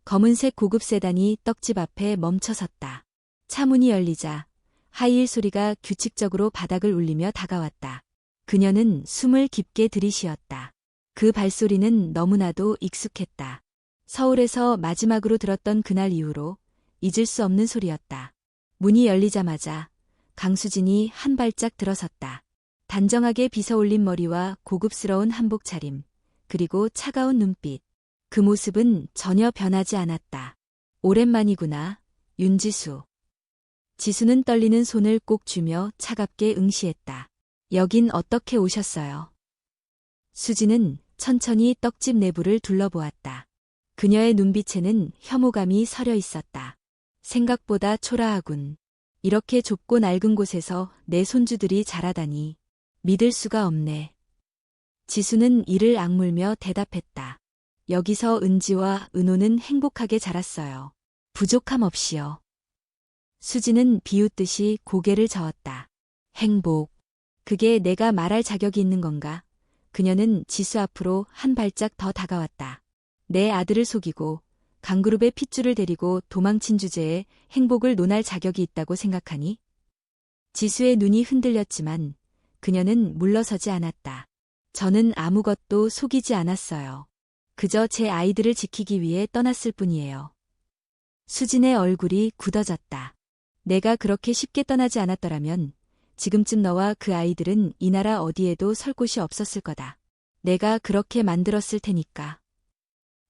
검은색 고급 세단이 떡집 앞에 멈춰섰다. 차 문이 열리자 하이힐 소리가 규칙적으로 바닥을 울리며 다가왔다. 그녀는 숨을 깊게 들이쉬었다. 그 발소리는 너무나도 익숙했다. 서울에서 마지막으로 들었던 그날 이후로 잊을 수 없는 소리였다. 문이 열리자마자 강수진이 한 발짝 들어섰다. 단정하게 빗어올린 머리와 고급스러운 한복 차림, 그리고 차가운 눈빛. 그 모습은 전혀 변하지 않았다. 오랜만이구나, 윤지수. 지수는 떨리는 손을 꼭 쥐며 차갑게 응시했다. 여긴 어떻게 오셨어요? 수지는 천천히 떡집 내부를 둘러보았다. 그녀의 눈빛에는 혐오감이 서려 있었다. 생각보다 초라하군. 이렇게 좁고 낡은 곳에서 내 손주들이 자라다니. 믿을 수가 없네. 지수는 이를 악물며 대답했다. 여기서 은지와 은호는 행복하게 자랐어요. 부족함 없이요. 수지는 비웃듯이 고개를 저었다. 행복. 그게 내가 말할 자격이 있는 건가? 그녀는 지수 앞으로 한 발짝 더 다가왔다. 내 아들을 속이고 강그룹의 핏줄을 데리고 도망친 주제에 행복을 논할 자격이 있다고 생각하니? 지수의 눈이 흔들렸지만 그녀는 물러서지 않았다. 저는 아무것도 속이지 않았어요. 그저 제 아이들을 지키기 위해 떠났을 뿐이에요. 수진의 얼굴이 굳어졌다. 내가 그렇게 쉽게 떠나지 않았더라면 지금쯤 너와 그 아이들은 이 나라 어디에도 설 곳이 없었을 거다. 내가 그렇게 만들었을 테니까.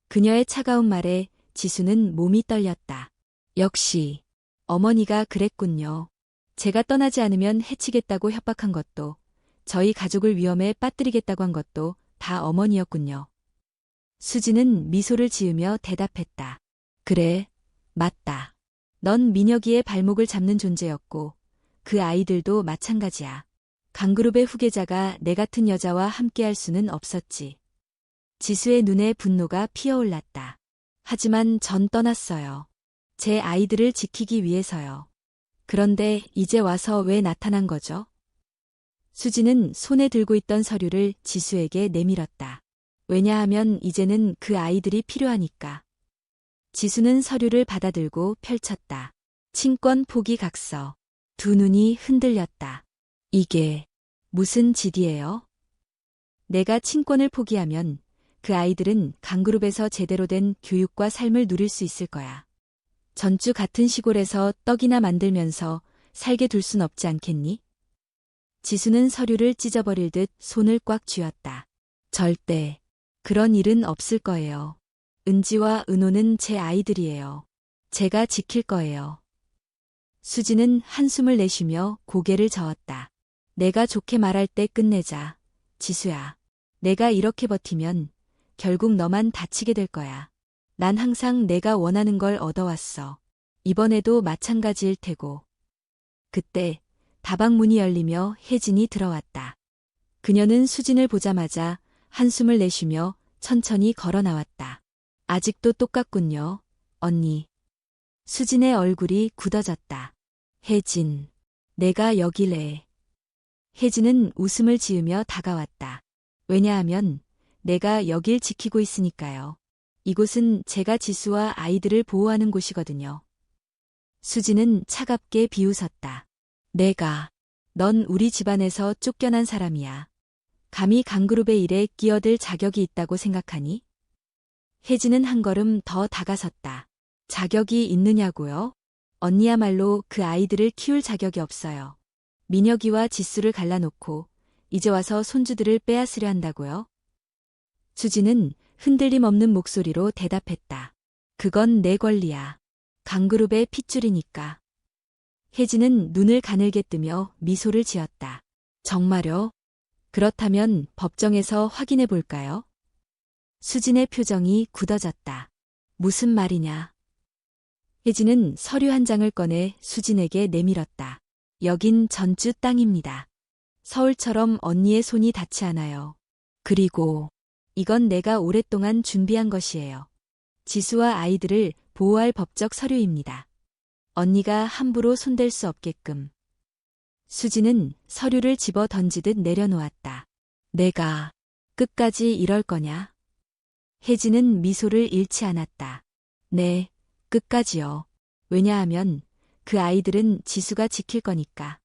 그녀의 차가운 말에 지수는 몸이 떨렸다. 역시 어머니가 그랬군요. 제가 떠나지 않으면 해치겠다고 협박한 것도, 저희 가족을 위험에 빠뜨리겠다고 한 것도 다 어머니였군요. 수지는 미소를 지으며 대답했다. 그래, 맞다. 넌 민혁이의 발목을 잡는 존재였고 그 아이들도 마찬가지야. 강그룹의 후계자가 내 같은 여자와 함께할 수는 없었지. 지수의 눈에 분노가 피어올랐다. 하지만 전 떠났어요. 제 아이들을 지키기 위해서요. 그런데 이제 와서 왜 나타난 거죠? 수지는 손에 들고 있던 서류를 지수에게 내밀었다. 왜냐하면 이제는 그 아이들이 필요하니까. 지수는 서류를 받아들고 펼쳤다. 친권 포기 각서. 두 눈이 흔들렸다. 이게 무슨 짓이에요? 내가 친권을 포기하면 그 아이들은 강그룹에서 제대로 된 교육과 삶을 누릴 수 있을 거야. 전주 같은 시골에서 떡이나 만들면서 살게 둘 순 없지 않겠니? 지수는 서류를 찢어버릴 듯 손을 꽉 쥐었다. 절대 그런 일은 없을 거예요. 은지와 은호는 제 아이들이에요. 제가 지킬 거예요. 수지는 한숨을 내쉬며 고개를 저었다. 내가 좋게 말할 때 끝내자. 지수야. 내가 이렇게 버티면 결국 너만 다치게 될 거야. 난 항상 내가 원하는 걸 얻어왔어. 이번에도 마찬가지일 테고. 그때 다방 문이 열리며 혜진이 들어왔다. 그녀는 수진을 보자마자 한숨을 내쉬며 천천히 걸어 나왔다. 아직도 똑같군요, 언니. 수진의 얼굴이 굳어졌다. 혜진, 내가 여길래. 혜진은 웃음을 지으며 다가왔다. 왜냐하면 내가 여길 지키고 있으니까요. 이곳은 제가 지수와 아이들을 보호하는 곳이거든요. 수진은 차갑게 비웃었다. 넌 우리 집안에서 쫓겨난 사람이야. 감히 강그룹의 일에 끼어들 자격이 있다고 생각하니? 혜진은 한 걸음 더 다가섰다. 자격이 있느냐고요? 언니야말로 그 아이들을 키울 자격이 없어요. 민혁이와 지수를 갈라놓고 이제 와서 손주들을 빼앗으려 한다고요? 수지는 흔들림 없는 목소리로 대답했다. 그건 내 권리야. 강그룹의 핏줄이니까. 혜진은 눈을 가늘게 뜨며 미소를 지었다. 정말요? 그렇다면 법정에서 확인해 볼까요? 수진의 표정이 굳어졌다. 무슨 말이냐? 혜진은 서류 한 장을 꺼내 수진에게 내밀었다. 여긴 전주 땅입니다. 서울처럼 언니의 손이 닿지 않아요. 그리고 이건 내가 오랫동안 준비한 것이에요. 지수와 아이들을 보호할 법적 서류입니다. 언니가 함부로 손댈 수 없게끔. 수지는 서류를 집어 던지듯 내려놓았다. 내가 끝까지 이럴 거냐? 혜진은 미소를 잃지 않았다. 네, 끝까지요. 왜냐하면 그 아이들은 지수가 지킬 거니까.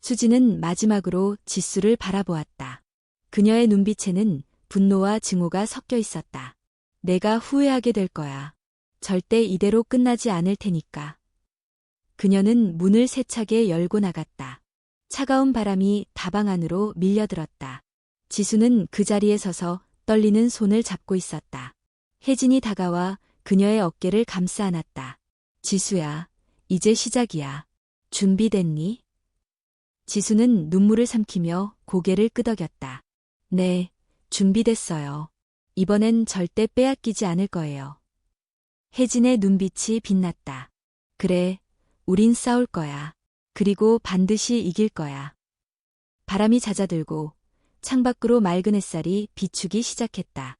수지는 마지막으로 지수를 바라보았다. 그녀의 눈빛에는 분노와 증오가 섞여 있었다. 내가 후회하게 될 거야. 절대 이대로 끝나지 않을 테니까. 그녀는 문을 세차게 열고 나갔다. 차가운 바람이 다방 안으로 밀려들었다. 지수는 그 자리에 서서 떨리는 손을 잡고 있었다. 혜진이 다가와 그녀의 어깨를 감싸 안았다. 지수야, 이제 시작이야. 준비됐니? 지수는 눈물을 삼키며 고개를 끄덕였다. 네, 준비됐어요. 이번엔 절대 빼앗기지 않을 거예요. 혜진의 눈빛이 빛났다. 그래, 우린 싸울 거야. 그리고 반드시 이길 거야. 바람이 잦아들고 창밖으로 맑은 햇살이 비추기 시작했다.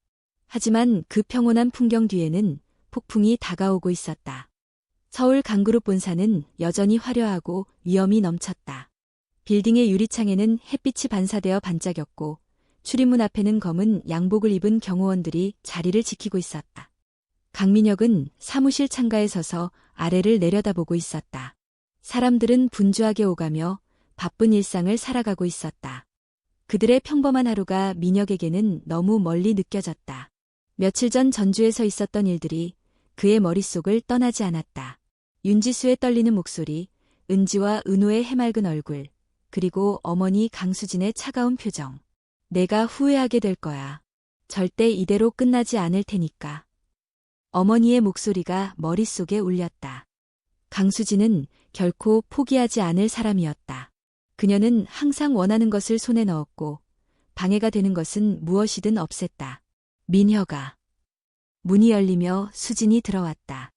하지만 그 평온한 풍경 뒤에는 폭풍이 다가오고 있었다. 서울 강그룹 본사는 여전히 화려하고 위엄이 넘쳤다. 빌딩의 유리창에는 햇빛이 반사되어 반짝였고 출입문 앞에는 검은 양복을 입은 경호원들이 자리를 지키고 있었다. 강민혁은 사무실 창가에 서서 아래를 내려다보고 있었다. 사람들은 분주하게 오가며 바쁜 일상을 살아가고 있었다. 그들의 평범한 하루가 민혁에게는 너무 멀리 느껴졌다. 며칠 전 전주에서 있었던 일들이 그의 머릿속을 떠나지 않았다. 윤지수의 떨리는 목소리, 은지와 은호의 해맑은 얼굴, 그리고 어머니 강수진의 차가운 표정. 내가 후회하게 될 거야. 절대 이대로 끝나지 않을 테니까. 어머니의 목소리가 머릿속에 울렸다. 강수진은 결코 포기하지 않을 사람이었다. 그녀는 항상 원하는 것을 손에 넣었고 방해가 되는 것은 무엇이든 없앴다. 민혁아. 문이 열리며 수진이 들어왔다.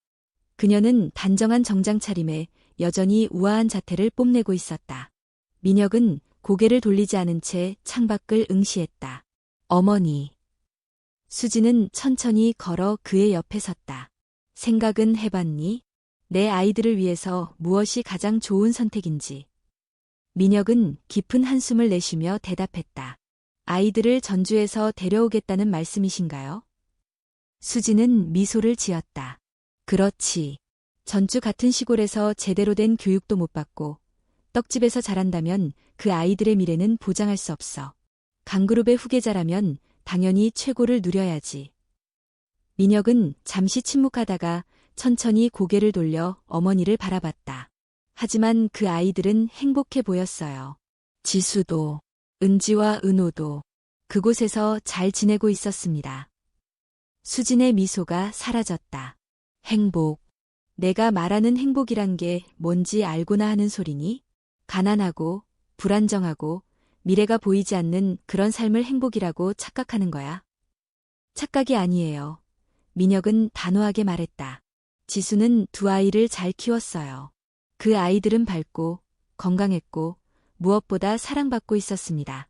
그녀는 단정한 정장 차림에 여전히 우아한 자태를 뽐내고 있었다. 민혁은 고개를 돌리지 않은 채 창밖을 응시했다. 어머니. 수진은 천천히 걸어 그의 옆에 섰다. 생각은 해봤니? 내 아이들을 위해서 무엇이 가장 좋은 선택인지. 민혁은 깊은 한숨을 내쉬며 대답했다. 아이들을 전주에서 데려오겠다는 말씀이신가요? 수진은 미소를 지었다. 그렇지. 전주 같은 시골에서 제대로 된 교육도 못 받고 떡집에서 자란다면 그 아이들의 미래는 보장할 수 없어. 강그룹의 후계자라면 당연히 최고를 누려야지. 민혁은 잠시 침묵하다가 천천히 고개를 돌려 어머니를 바라봤다. 하지만 그 아이들은 행복해 보였어요. 지수도, 은지와 은호도 그곳에서 잘 지내고 있었습니다. 수진의 미소가 사라졌다. 행복. 내가 말하는 행복이란 게 뭔지 알고나 하는 소리니? 가난하고 불안정하고 미래가 보이지 않는 그런 삶을 행복이라고 착각하는 거야. 착각이 아니에요. 민혁은 단호하게 말했다. 지수는 두 아이를 잘 키웠어요. 그 아이들은 밝고 건강했고 무엇보다 사랑받고 있었습니다.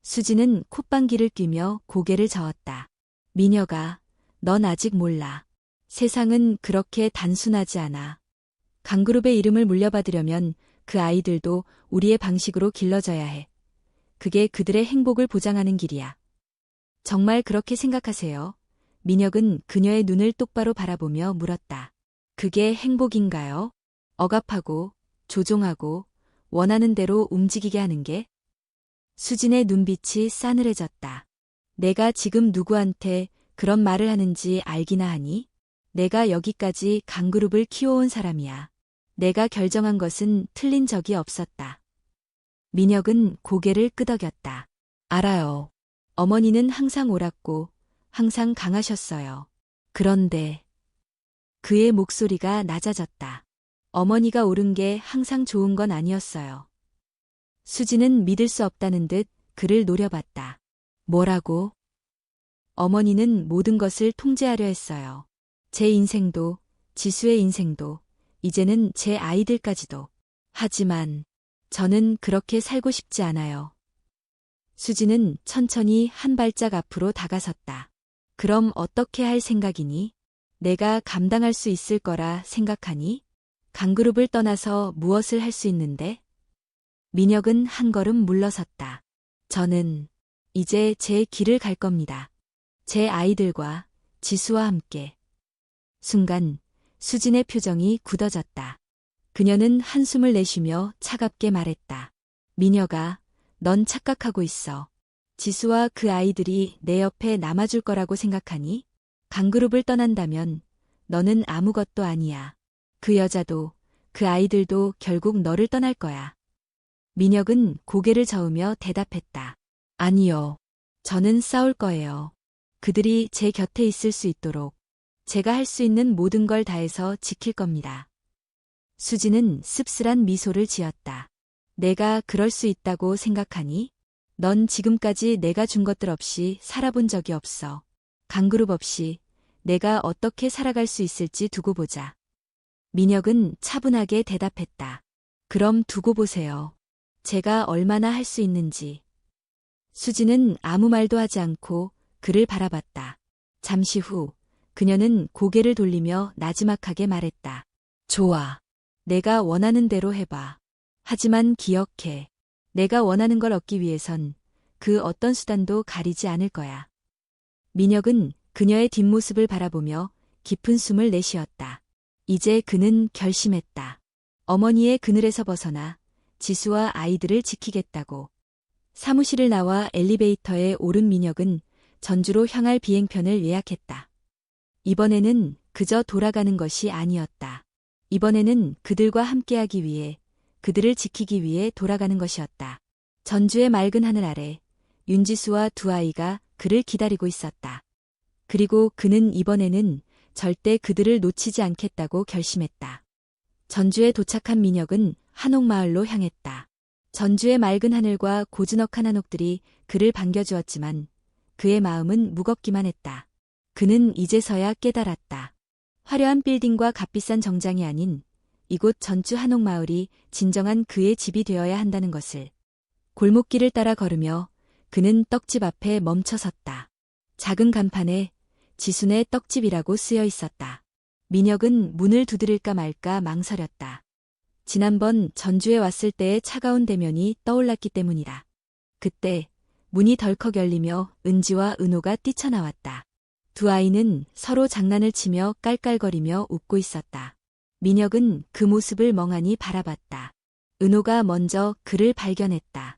수진은 콧방귀를 뀌며 고개를 저었다. 민혁아, 넌 아직 몰라. 세상은 그렇게 단순하지 않아. 강그룹의 이름을 물려받으려면 그 아이들도 우리의 방식으로 길러져야 해. 그게 그들의 행복을 보장하는 길이야. 정말 그렇게 생각하세요? 민혁은 그녀의 눈을 똑바로 바라보며 물었다. 그게 행복인가요? 억압하고, 조종하고, 원하는 대로 움직이게 하는 게? 수진의 눈빛이 싸늘해졌다. 내가 지금 누구한테 그런 말을 하는지 알기나 하니? 내가 여기까지 강그룹을 키워온 사람이야. 내가 결정한 것은 틀린 적이 없었다. 민혁은 고개를 끄덕였다. 알아요. 어머니는 항상 옳았고 항상 강하셨어요. 그런데 그의 목소리가 낮아졌다. 어머니가 옳은 게 항상 좋은 건 아니었어요. 수지는 믿을 수 없다는 듯 그를 노려봤다. 뭐라고? 어머니는 모든 것을 통제하려 했어요. 제 인생도, 지수의 인생도, 이제는 제 아이들까지도. 하지만 저는 그렇게 살고 싶지 않아요. 수지는 천천히 한 발짝 앞으로 다가섰다. 그럼 어떻게 할 생각이니? 내가 감당할 수 있을 거라 생각하니? 강그룹을 떠나서 무엇을 할 수 있는데? 민혁은 한 걸음 물러섰다. 저는 이제 제 길을 갈 겁니다. 제 아이들과 지수와 함께. 순간 수진의 표정이 굳어졌다. 그녀는 한숨을 내쉬며 차갑게 말했다. 민혁아, 넌 착각하고 있어. 지수와 그 아이들이 내 옆에 남아줄 거라고 생각하니? 강그룹을 떠난다면 너는 아무것도 아니야. 그 여자도 그 아이들도 결국 너를 떠날 거야. 민혁은 고개를 저으며 대답했다. 아니요. 저는 싸울 거예요. 그들이 제 곁에 있을 수 있도록 제가 할 수 있는 모든 걸 다해서 지킬 겁니다. 수지는 씁쓸한 미소를 지었다. 내가 그럴 수 있다고 생각하니? 넌 지금까지 내가 준 것들 없이 살아본 적이 없어. 강그룹 없이 내가 어떻게 살아갈 수 있을지 두고 보자. 민혁은 차분하게 대답했다. 그럼 두고 보세요. 제가 얼마나 할 수 있는지. 수지는 아무 말도 하지 않고 그를 바라봤다. 잠시 후 그녀는 고개를 돌리며 나지막하게 말했다. 좋아. 내가 원하는 대로 해봐. 하지만 기억해. 내가 원하는 걸 얻기 위해선 그 어떤 수단도 가리지 않을 거야. 민혁은 그녀의 뒷모습을 바라보며 깊은 숨을 내쉬었다. 이제 그는 결심했다. 어머니의 그늘에서 벗어나 지수와 아이들을 지키겠다고. 사무실을 나와 엘리베이터에 오른 민혁은 전주로 향할 비행편을 예약했다. 이번에는 그저 돌아가는 것이 아니었다. 이번에는 그들과 함께하기 위해, 그들을 지키기 위해 돌아가는 것이었다. 전주의 맑은 하늘 아래 윤지수와 두 아이가 그를 기다리고 있었다. 그리고 그는 이번에는 절대 그들을 놓치지 않겠다고 결심했다. 전주에 도착한 민혁은 한옥마을로 향했다. 전주의 맑은 하늘과 고즈넉한 한옥들이 그를 반겨주었지만 그의 마음은 무겁기만 했다. 그는 이제서야 깨달았다. 화려한 빌딩과 값비싼 정장이 아닌 이곳 전주 한옥마을이 진정한 그의 집이 되어야 한다는 것을. 골목길을 따라 걸으며 그는 떡집 앞에 멈춰 섰다. 작은 간판에 지순의 떡집이라고 쓰여 있었다. 민혁은 문을 두드릴까 말까 망설였다. 지난번 전주에 왔을 때의 차가운 대면이 떠올랐기 때문이다. 그때 문이 덜컥 열리며 은지와 은호가 뛰쳐나왔다. 두 아이는 서로 장난을 치며 깔깔거리며 웃고 있었다. 민혁은 그 모습을 멍하니 바라봤다. 은호가 먼저 그를 발견했다.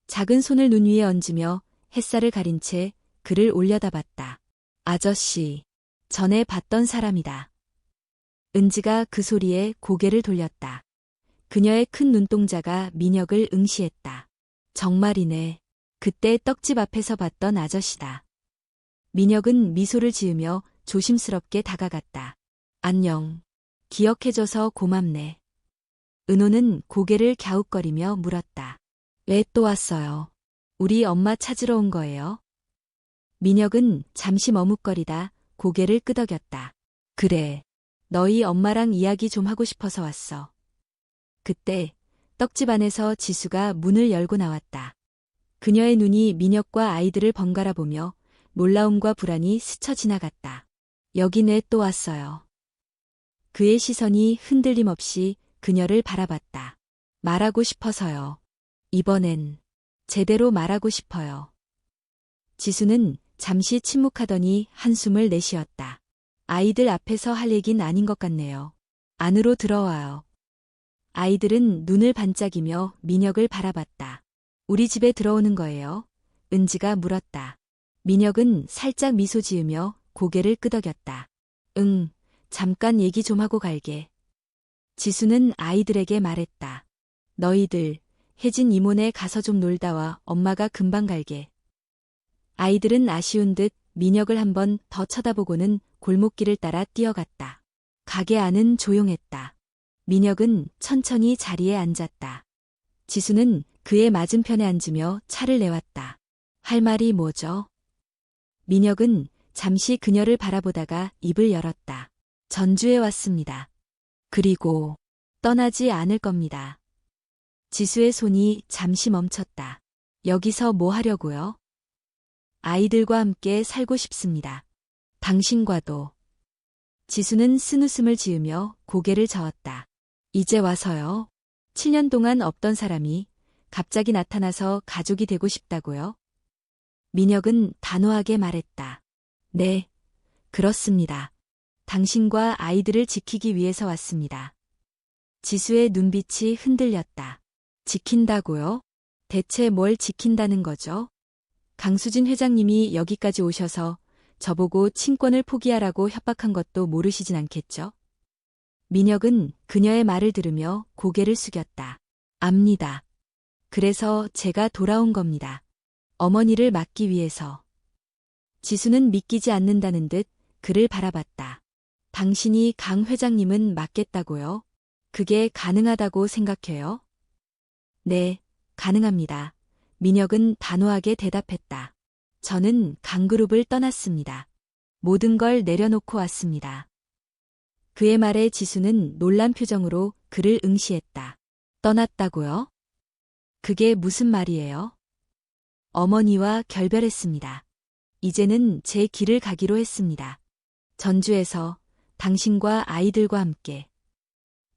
작은 손을 눈 위에 얹으며 햇살을 가린 채 그를 올려다봤다. 아저씨, 전에 봤던 사람이다. 은지가 그 소리에 고개를 돌렸다. 그녀의 큰 눈동자가 민혁을 응시했다. 정말이네. 그때 떡집 앞에서 봤던 아저씨다. 민혁은 미소를 지으며 조심스럽게 다가갔다. 안녕. 기억해줘서 고맙네. 은호는 고개를 갸웃거리며 물었다. 왜 또 왔어요? 우리 엄마 찾으러 온 거예요? 민혁은 잠시 머뭇거리다 고개를 끄덕였다. 그래. 너희 엄마랑 이야기 좀 하고 싶어서 왔어. 그때 떡집 안에서 지수가 문을 열고 나왔다. 그녀의 눈이 민혁과 아이들을 번갈아 보며 놀라움과 불안이 스쳐 지나갔다. 여기 내 또 왔어요. 그의 시선이 흔들림 없이 그녀를 바라봤다. 말하고 싶어서요. 이번엔 제대로 말하고 싶어요. 지수는 잠시 침묵하더니 한숨을 내쉬었다. 아이들 앞에서 할 얘긴 아닌 것 같네요. 안으로 들어와요. 아이들은 눈을 반짝이며 민혁을 바라봤다. 우리 집에 들어오는 거예요? 은지가 물었다. 민혁은 살짝 미소 지으며 고개를 끄덕였다. 응, 잠깐 얘기 좀 하고 갈게. 지수는 아이들에게 말했다. 너희들, 혜진 이모네 가서 좀 놀다 와. 엄마가 금방 갈게. 아이들은 아쉬운 듯 민혁을 한번 더 쳐다보고는 골목길을 따라 뛰어갔다. 가게 안은 조용했다. 민혁은 천천히 자리에 앉았다. 지수는 그의 맞은편에 앉으며 차를 내왔다. 할 말이 뭐죠? 민혁은 잠시 그녀를 바라보다가 입을 열었다. 전주에 왔습니다. 그리고 떠나지 않을 겁니다. 지수의 손이 잠시 멈췄다. 여기서 뭐 하려고요? 아이들과 함께 살고 싶습니다. 당신과도. 지수는 쓴웃음을 지으며 고개를 저었다. 이제 와서요? 7년 동안 없던 사람이 갑자기 나타나서 가족이 되고 싶다고요? 민혁은 단호하게 말했다. 네, 그렇습니다. 당신과 아이들을 지키기 위해서 왔습니다. 지수의 눈빛이 흔들렸다. 지킨다고요? 대체 뭘 지킨다는 거죠? 강수진 회장님이 여기까지 오셔서 저보고 친권을 포기하라고 협박한 것도 모르시진 않겠죠? 민혁은 그녀의 말을 들으며 고개를 숙였다. 압니다. 그래서 제가 돌아온 겁니다. 어머니를 막기 위해서. 지수는 믿기지 않는다는 듯 그를 바라봤다. 당신이 강 회장님은 막겠다고요? 그게 가능하다고 생각해요? 네, 가능합니다. 민혁은 단호하게 대답했다. 저는 강그룹을 떠났습니다. 모든 걸 내려놓고 왔습니다. 그의 말에 지수는 놀란 표정으로 그를 응시했다. 떠났다고요? 그게 무슨 말이에요? 어머니와 결별했습니다. 이제는 제 길을 가기로 했습니다. 전주에서 당신과 아이들과 함께.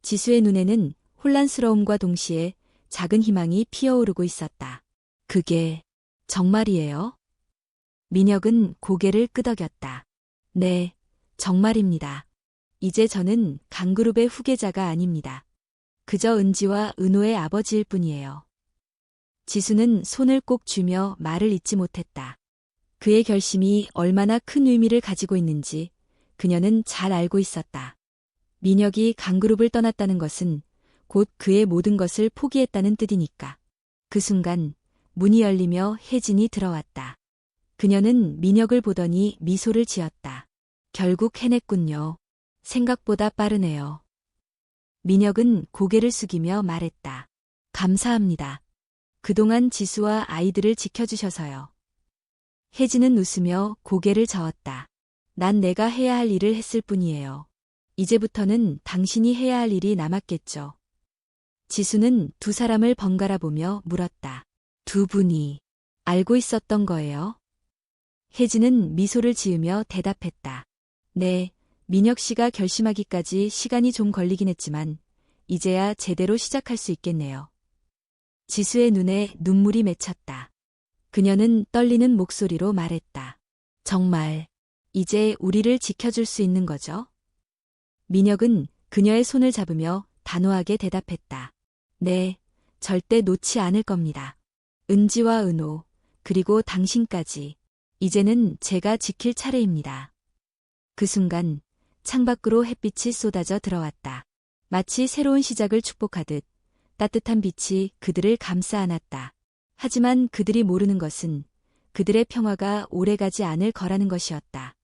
지수의 눈에는 혼란스러움과 동시에 작은 희망이 피어오르고 있었다. 그게 정말이에요? 민혁은 고개를 끄덕였다. 네, 정말입니다. 이제 저는 강그룹의 후계자가 아닙니다. 그저 은지와 은호의 아버지일 뿐이에요. 지수는 손을 꼭 쥐며 말을 잇지 못했다. 그의 결심이 얼마나 큰 의미를 가지고 있는지 그녀는 잘 알고 있었다. 민혁이 강그룹을 떠났다는 것은 곧 그의 모든 것을 포기했다는 뜻이니까. 그 순간 문이 열리며 혜진이 들어왔다. 그녀는 민혁을 보더니 미소를 지었다. 결국 해냈군요. 생각보다 빠르네요. 민혁은 고개를 숙이며 말했다. 감사합니다. 그동안 지수와 아이들을 지켜주셔서요. 혜진은 웃으며 고개를 저었다. 난 내가 해야 할 일을 했을 뿐이에요. 이제부터는 당신이 해야 할 일이 남았겠죠. 지수는 두 사람을 번갈아 보며 물었다. 두 분이 알고 있었던 거예요? 혜진은 미소를 지으며 대답했다. 네, 민혁 씨가 결심하기까지 시간이 좀 걸리긴 했지만 이제야 제대로 시작할 수 있겠네요. 지수의 눈에 눈물이 맺혔다. 그녀는 떨리는 목소리로 말했다. 정말 이제 우리를 지켜줄 수 있는 거죠? 민혁은 그녀의 손을 잡으며 단호하게 대답했다. 네, 절대 놓지 않을 겁니다. 은지와 은호, 그리고 당신까지. 이제는 제가 지킬 차례입니다. 그 순간 창밖으로 햇빛이 쏟아져 들어왔다. 마치 새로운 시작을 축복하듯 따뜻한 빛이 그들을 감싸 안았다. 하지만 그들이 모르는 것은 그들의 평화가 오래가지 않을 거라는 것이었다.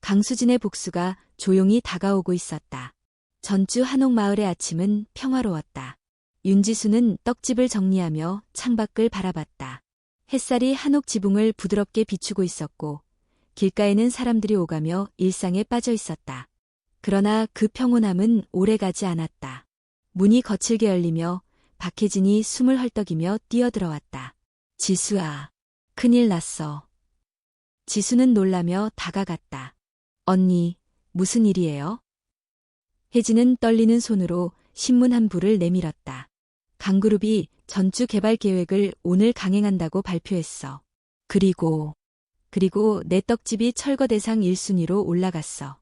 강수진의 복수가 조용히 다가오고 있었다. 전주 한옥마을의 아침은 평화로웠다. 윤지수는 떡집을 정리하며 창밖을 바라봤다. 햇살이 한옥 지붕을 부드럽게 비추고 있었고 길가에는 사람들이 오가며 일상에 빠져 있었다. 그러나 그 평온함은 오래가지 않았다. 문이 거칠게 열리며 박혜진이 숨을 헐떡이며 뛰어들어왔다. 지수야, 큰일 났어. 지수는 놀라며 다가갔다. 언니, 무슨 일이에요? 혜진은 떨리는 손으로 신문 한 부를 내밀었다. 강그룹이 전주 개발 계획을 오늘 강행한다고 발표했어. 그리고 내 떡집이 철거 대상 1순위로 올라갔어.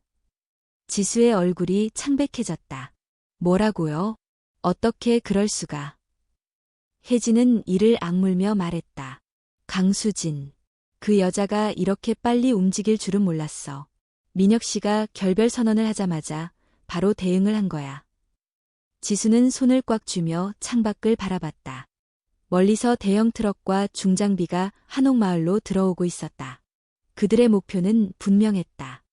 지수의 얼굴이 창백해졌다. 뭐라고요? 어떻게 그럴 수가? 혜진은 이를 악물며 말했다. 강수진. 그 여자가 이렇게 빨리 움직일 줄은 몰랐어. 민혁 씨가 결별 선언을 하자마자 바로 대응을 한 거야. 지수는 손을 꽉 쥐며 창밖을 바라봤다. 멀리서 대형 트럭과 중장비가 한옥마을로 들어오고 있었다. 그들의 목표는 분명했다.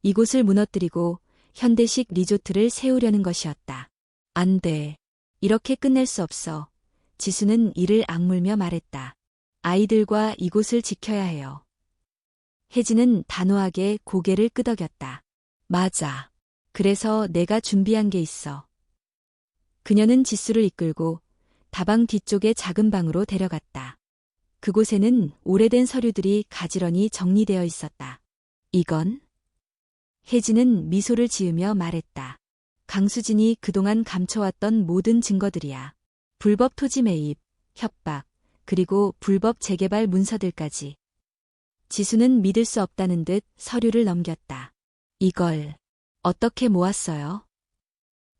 이곳을 무너뜨리고 현대식 리조트를 세우려는 것이었다. 안 돼. 이렇게 끝낼 수 없어. 지수는 이를 악물며 말했다. 아이들과 이곳을 지켜야 해요. 혜진은 단호하게 고개를 끄덕였다. 맞아. 그래서 내가 준비한 게 있어. 그녀는 지수를 이끌고 다방 뒤쪽의 작은 방으로 데려갔다. 그곳에는 오래된 서류들이 가지런히 정리되어 있었다. 이건? 혜진은 미소를 지으며 말했다. 강수진이 그동안 감춰왔던 모든 증거들이야. 불법 토지 매입, 협박, 그리고 불법 재개발 문서들까지. 지수는 믿을 수 없다는 듯 서류를 넘겼다. 이걸 어떻게 모았어요?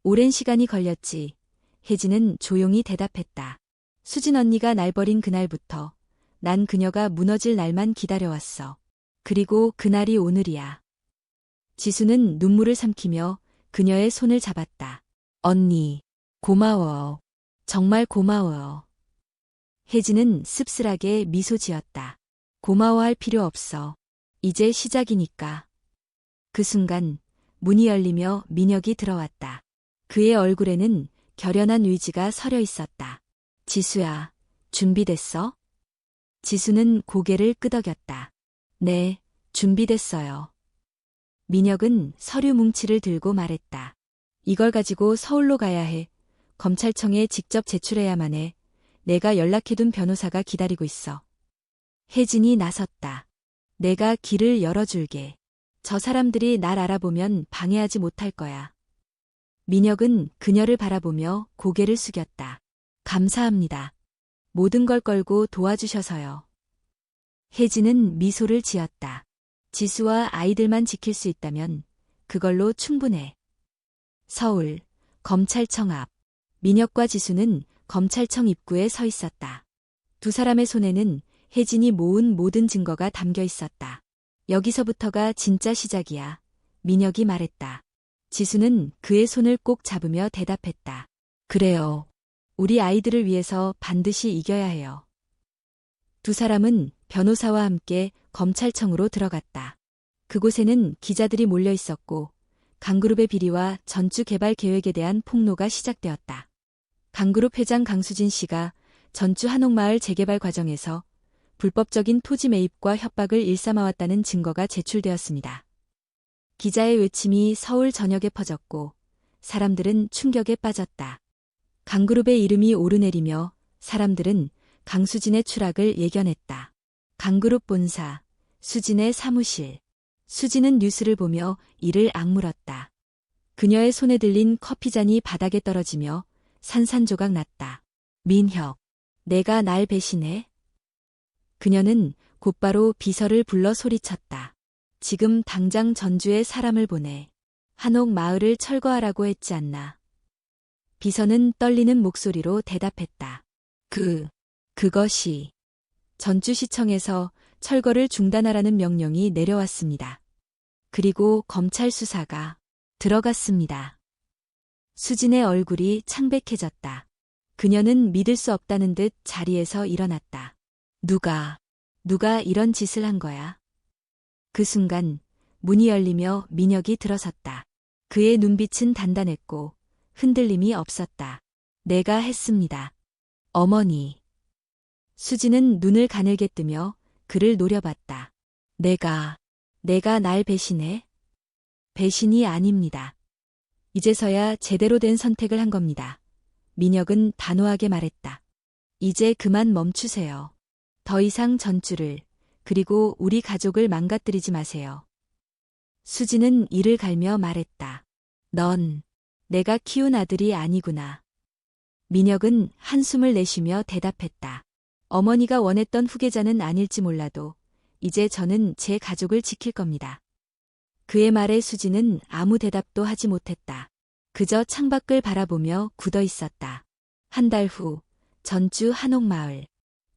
오랜 시간이 걸렸지. 혜진은 조용히 대답했다. 수진 언니가 날 버린 그날부터 난 그녀가 무너질 날만 기다려왔어. 그리고 그날이 오늘이야. 지수는 눈물을 삼키며 그녀의 손을 잡았다. 언니, 고마워. 정말 고마워요. 혜진은 씁쓸하게 미소 지었다. 고마워할 필요 없어. 이제 시작이니까. 그 순간 문이 열리며 민혁이 들어왔다. 그의 얼굴에는 결연한 의지가 서려 있었다. 지수야, 준비됐어? 지수는 고개를 끄덕였다. 네, 준비됐어요. 민혁은 서류 뭉치를 들고 말했다. 이걸 가지고 서울로 가야 해. 검찰청에 직접 제출해야만 해. 내가 연락해둔 변호사가 기다리고 있어. 혜진이 나섰다. 내가 길을 열어줄게. 저 사람들이 날 알아보면 방해하지 못할 거야. 민혁은 그녀를 바라보며 고개를 숙였다. 감사합니다. 모든 걸 걸고 도와주셔서요. 혜진은 미소를 지었다. 지수와 아이들만 지킬 수 있다면 그걸로 충분해. 서울, 검찰청 앞. 민혁과 지수는 검찰청 입구에 서 있었다. 두 사람의 손에는 혜진이 모은 모든 증거가 담겨 있었다. 여기서부터가 진짜 시작이야. 민혁이 말했다. 지수는 그의 손을 꼭 잡으며 대답했다. 그래요. 우리 아이들을 위해서 반드시 이겨야 해요. 두 사람은 변호사와 함께 검찰청으로 들어갔다. 그곳에는 기자들이 몰려 있었고 강그룹의 비리와 전주 개발 계획에 대한 폭로가 시작되었다. 강그룹 회장 강수진 씨가 전주 한옥마을 재개발 과정에서 불법적인 토지 매입과 협박을 일삼아왔다는 증거가 제출되었습니다. 기자의 외침이 서울 전역에 퍼졌고 사람들은 충격에 빠졌다. 강그룹의 이름이 오르내리며 사람들은 강수진의 추락을 예견했다. 강그룹 본사, 수진의 사무실. 수진은 뉴스를 보며 이를 악물었다. 그녀의 손에 들린 커피잔이 바닥에 떨어지며 산산조각 났다. 민혁, 내가 날 배신해? 그녀는 곧바로 비서를 불러 소리쳤다. 지금 당장 전주에 사람을 보내. 한옥 마을을 철거하라고 했지 않나. 비서는 떨리는 목소리로 대답했다. 그것이. 전주시청에서 철거를 중단하라는 명령이 내려왔습니다. 그리고 검찰 수사가 들어갔습니다. 수진의 얼굴이 창백해졌다. 그녀는 믿을 수 없다는 듯 자리에서 일어났다. 누가 이런 짓을 한 거야? 그 순간 문이 열리며 민혁이 들어섰다. 그의 눈빛은 단단했고 흔들림이 없었다. 내가 했습니다. 어머니. 수진은 눈을 가늘게 뜨며 그를 노려봤다. 내가 날 배신해? 배신이 아닙니다. 이제서야 제대로 된 선택을 한 겁니다. 민혁은 단호하게 말했다. 이제 그만 멈추세요. 더 이상 전주를, 그리고 우리 가족을 망가뜨리지 마세요. 수진은 이를 갈며 말했다. 넌 내가 키운 아들이 아니구나. 민혁은 한숨을 내쉬며 대답했다. 어머니가 원했던 후계자는 아닐지 몰라도 이제 저는 제 가족을 지킬 겁니다. 그의 말에 수진은 아무 대답도 하지 못했다. 그저 창밖을 바라보며 굳어 있었다. 한 달 후, 전주 한옥마을.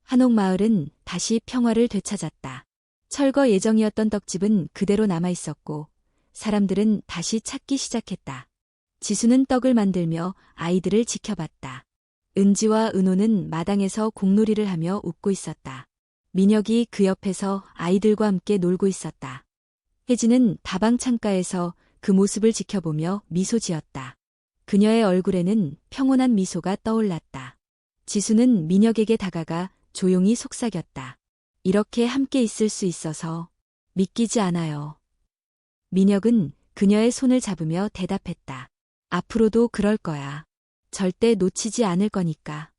한옥마을은 다시 평화를 되찾았다. 철거 예정이었던 떡집은 그대로 남아 있었고 사람들은 다시 찾기 시작했다. 지수는 떡을 만들며 아이들을 지켜봤다. 은지와 은호는 마당에서 공놀이를 하며 웃고 있었다. 민혁이 그 옆에서 아이들과 함께 놀고 있었다. 혜진은 다방 창가에서 그 모습을 지켜보며 미소 지었다. 그녀의 얼굴에는 평온한 미소가 떠올랐다. 지수는 민혁에게 다가가 조용히 속삭였다. 이렇게 함께 있을 수 있어서 믿기지 않아요. 민혁은 그녀의 손을 잡으며 대답했다. 앞으로도 그럴 거야. 절대 놓치지 않을 거니까.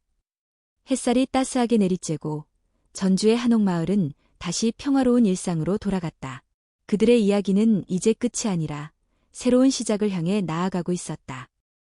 햇살이 따스하게 내리쬐고 전주의 한옥마을은 다시 평화로운 일상으로 돌아갔다. 그들의 이야기는 이제 끝이 아니라 새로운 시작을 향해 나아가고 있었다.